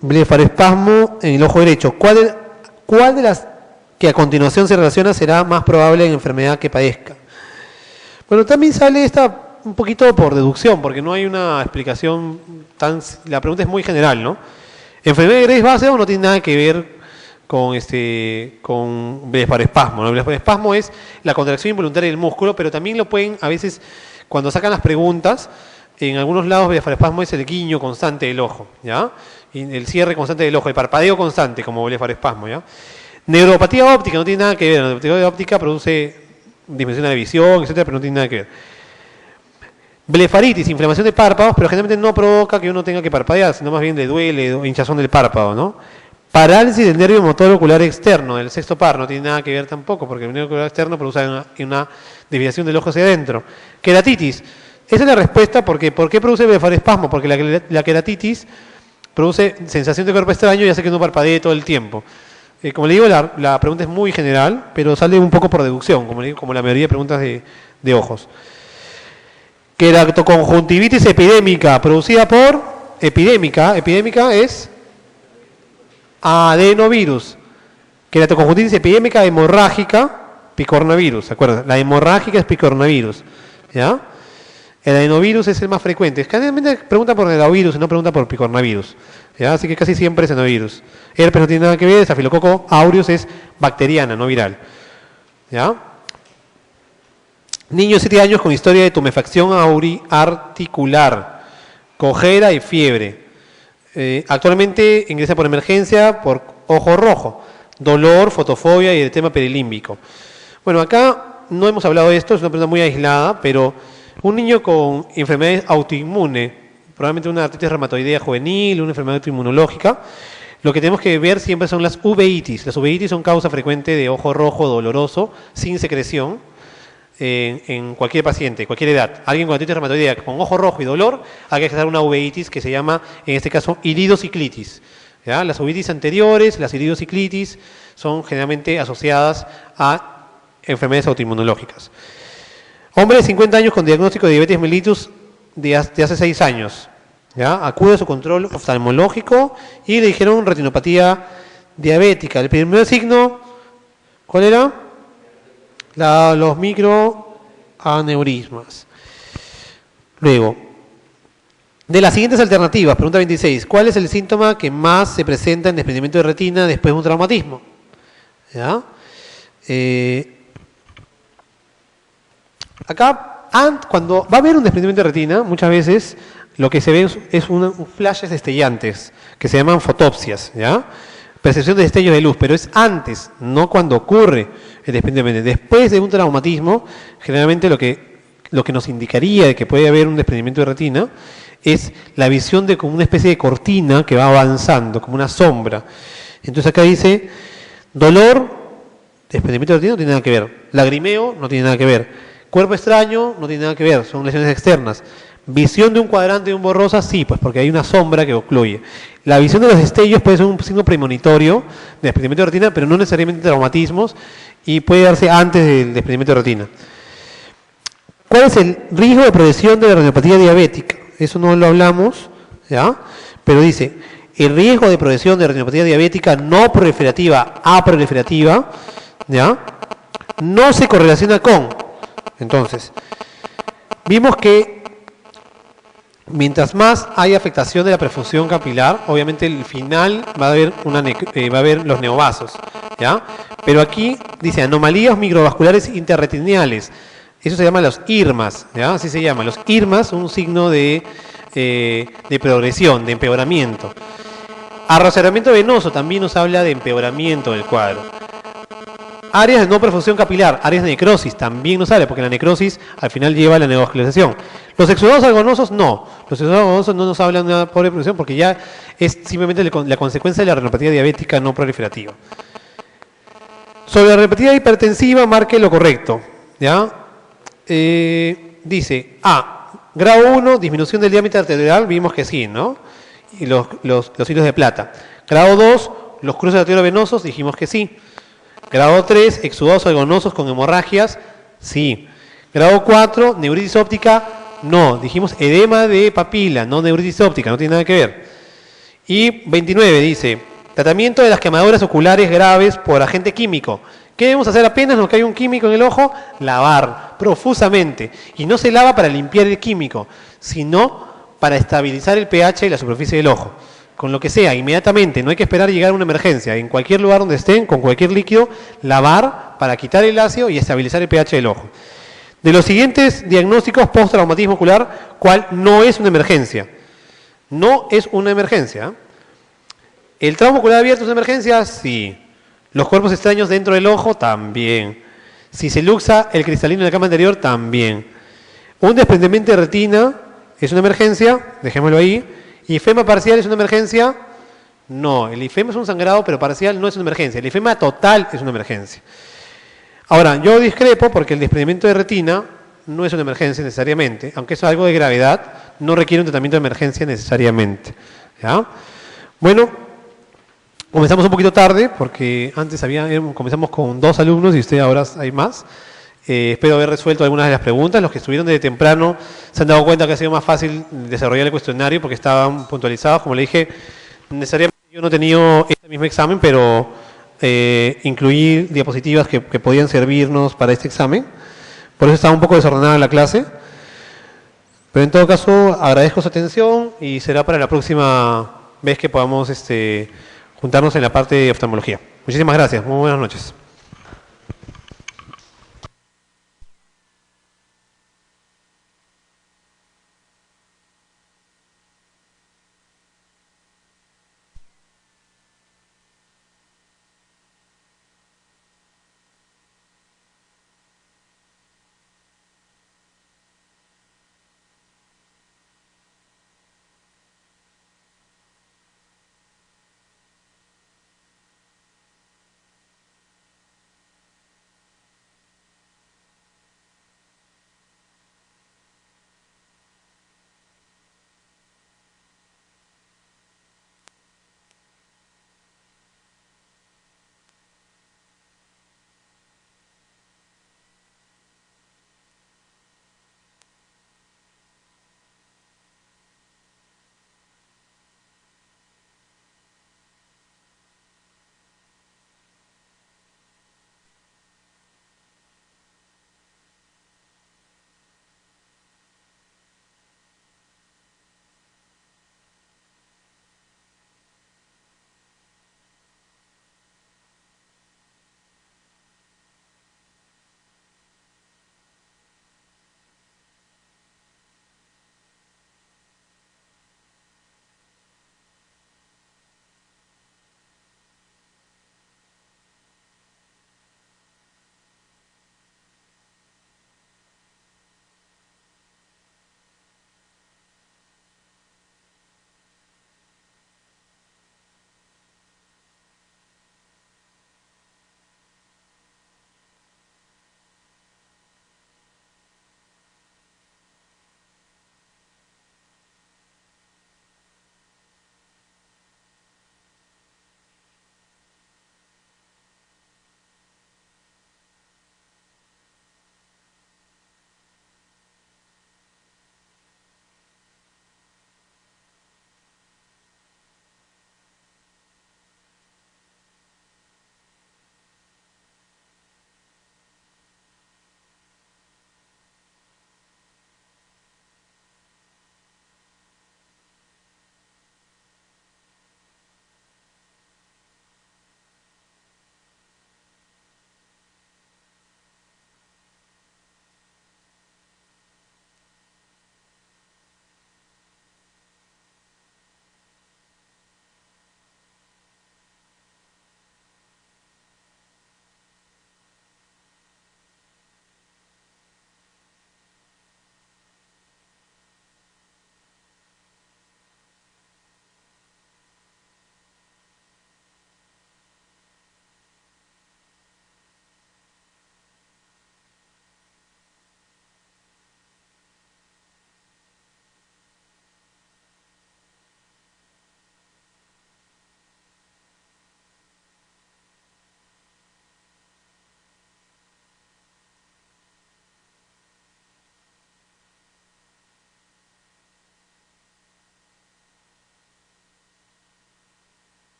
Speaker 2: Blefaroespasmo en el ojo derecho. ¿Cuál de las que a continuación se relaciona será más probable en enfermedad que padezca? Bueno, también sale esta un poquito por deducción, porque no hay una explicación tan... La pregunta es muy general, ¿no? Enfermedad de Graves Basedow no tiene nada que ver con blefaroespasmo, ¿no? El blefaroespasmo es la contracción involuntaria del músculo, pero también lo pueden, a veces, cuando sacan las preguntas, en algunos lados blefaroespasmo es el guiño constante del ojo, ¿ya? Y el cierre constante del ojo, el parpadeo constante, como blefaroespasmo, ¿ya? Neuropatía óptica no tiene nada que ver. La neuropatía óptica produce disminución de la visión, etcétera, pero no tiene nada que ver. Blefaritis, inflamación de párpados, pero generalmente no provoca que uno tenga que parpadear, sino más bien le duele, hinchazón del párpado, ¿no? Parálisis del nervio motor ocular externo, del sexto par, no tiene nada que ver tampoco, porque el nervio ocular externo produce una desviación del ojo hacia adentro. Queratitis, esa es la respuesta, porque ¿por qué produce blefaroespasmo? Porque la queratitis produce sensación de cuerpo extraño y hace que uno parpadee todo el tiempo. Como le digo, la pregunta es muy general, pero sale un poco por deducción, como la mayoría de preguntas de ojos. Queratoconjuntivitis epidémica, producida por epidémica es adenovirus. Queratoconjuntivitis epidémica hemorrágica, picornavirus, ¿se acuerdan? La hemorrágica es picornavirus, ¿ya? El adenovirus es el más frecuente. Generalmente pregunta por adenovirus y no pregunta por picornavirus, ¿ya? Así que casi siempre es adenovirus. Herpes no tiene nada que ver, Estafilococo aureus es bacteriana, no viral, ¿ya? Niño de 7 años con historia de tumefacción articular, cojera y fiebre. Actualmente ingresa por emergencia por ojo rojo, dolor, fotofobia y eritema perilímbico. Bueno, acá no hemos hablado de esto, es una pregunta muy aislada, pero un niño con enfermedades autoinmunes, probablemente una artritis reumatoidea juvenil, una enfermedad autoinmunológica, lo que tenemos que ver siempre son las uveitis. Las uveitis son causa frecuente de ojo rojo doloroso, sin secreción, en cualquier paciente, cualquier edad. Alguien con artritis reumatoidea con ojo rojo y dolor, hay que hacer una uveitis que se llama, en este caso, iridociclitis. ¿Ya? Las uveitis anteriores, las iridociclitis, son generalmente asociadas a enfermedades autoinmunológicas. Hombre de 50 años con diagnóstico de diabetes mellitus de hace 6 años. ¿Ya? Acude a su control oftalmológico y le dijeron retinopatía diabética. El primer signo, ¿cuál era? Los microaneurismas. Luego, de las siguientes alternativas, pregunta 26, ¿cuál es el síntoma que más se presenta en desprendimiento de retina después de un traumatismo? ¿Ya? Acá, cuando va a haber un desprendimiento de retina, muchas veces lo que se ve es un flashes destellantes, que se llaman fotopsias, ¿ya? Percepción de destellos de luz, pero es antes, no cuando ocurre el desprendimiento. Después de un traumatismo, generalmente lo que nos indicaría de que puede haber un desprendimiento de retina es la visión de como una especie de cortina que va avanzando, como una sombra. Entonces acá dice, dolor, desprendimiento de retina no tiene nada que ver. Lagrimeo no tiene nada que ver. Cuerpo extraño no tiene nada que ver, son lesiones externas. Visión de un cuadrante de un borrosa, sí, pues porque hay una sombra que ocluye. La visión de los destellos puede ser un signo premonitorio de desprendimiento de retina, pero no necesariamente traumatismos, y puede darse antes del desprendimiento de retina. ¿Cuál es el riesgo de progresión de la retinopatía diabética? Eso no lo hablamos, ¿ya? Pero dice, el riesgo de progresión de retinopatía diabética no proliferativa a proliferativa, ¿ya? No se correlaciona con. Entonces, vimos que mientras más hay afectación de la perfusión capilar, obviamente el final va a haber los neovasos, ¿ya? Pero aquí dice anomalías microvasculares interretiniales. Eso se llama los IRMAs, ¿ya? Así se llama. Los IRMAs son un signo de progresión, de empeoramiento. Arrastramiento venoso también nos habla de empeoramiento del cuadro. Áreas de no perfusión capilar, áreas de necrosis, también nos habla, porque la necrosis al final lleva a la neovascularización. Los exudados algonosos no. Los exudados algonosos no nos hablan de una pobre perfusión porque ya es simplemente la consecuencia de la retinopatía diabética no proliferativa. Sobre la retinopatía hipertensiva, marque lo correcto, ¿ya? Dice, grado 1, disminución del diámetro arterial, vimos que sí, ¿no? Y los hilos de plata. Grado 2, los cruces arteriovenosos, dijimos que sí. Grado 3, exudados algonosos con hemorragias, sí. Grado 4, neuritis óptica, no. Dijimos edema de papila, no neuritis óptica, no tiene nada que ver. Y 29 dice, tratamiento de las quemaduras oculares graves por agente químico. ¿Qué debemos hacer apenas nos cae un químico en el ojo? Lavar profusamente. Y no se lava para limpiar el químico, sino para estabilizar el pH y la superficie del ojo. Con lo que sea, inmediatamente, no hay que esperar llegar a una emergencia. En cualquier lugar donde estén, con cualquier líquido, lavar para quitar el ácido y estabilizar el pH del ojo. De los siguientes diagnósticos postraumatismo ocular, ¿cuál no es una emergencia? No es una emergencia. ¿El trauma ocular abierto es una emergencia? Sí. ¿Los cuerpos extraños dentro del ojo? También. Si se luxa el cristalino en la cama anterior, también. Un desprendimiento de retina es una emergencia, dejémoslo ahí. ¿Ifema parcial es una emergencia? No, el ifema es un sangrado, pero parcial no es una emergencia. El ifema total es una emergencia. Ahora, yo discrepo porque el desprendimiento de retina no es una emergencia necesariamente, aunque eso es algo de gravedad, no requiere un tratamiento de emergencia necesariamente. ¿Ya? Bueno, comenzamos un poquito tarde porque antes comenzamos con 2 alumnos y usted ahora hay más. Espero haber resuelto algunas de las preguntas. Los que estuvieron desde temprano se han dado cuenta que ha sido más fácil desarrollar el cuestionario porque estaban puntualizados. Como le dije, necesariamente yo no he tenido este mismo examen, pero incluí diapositivas que podían servirnos para este examen. Por eso estaba un poco desordenada la clase. Pero en todo caso, agradezco su atención y será para la próxima vez que podamos juntarnos en la parte de oftalmología. Muchísimas gracias. Muy buenas noches.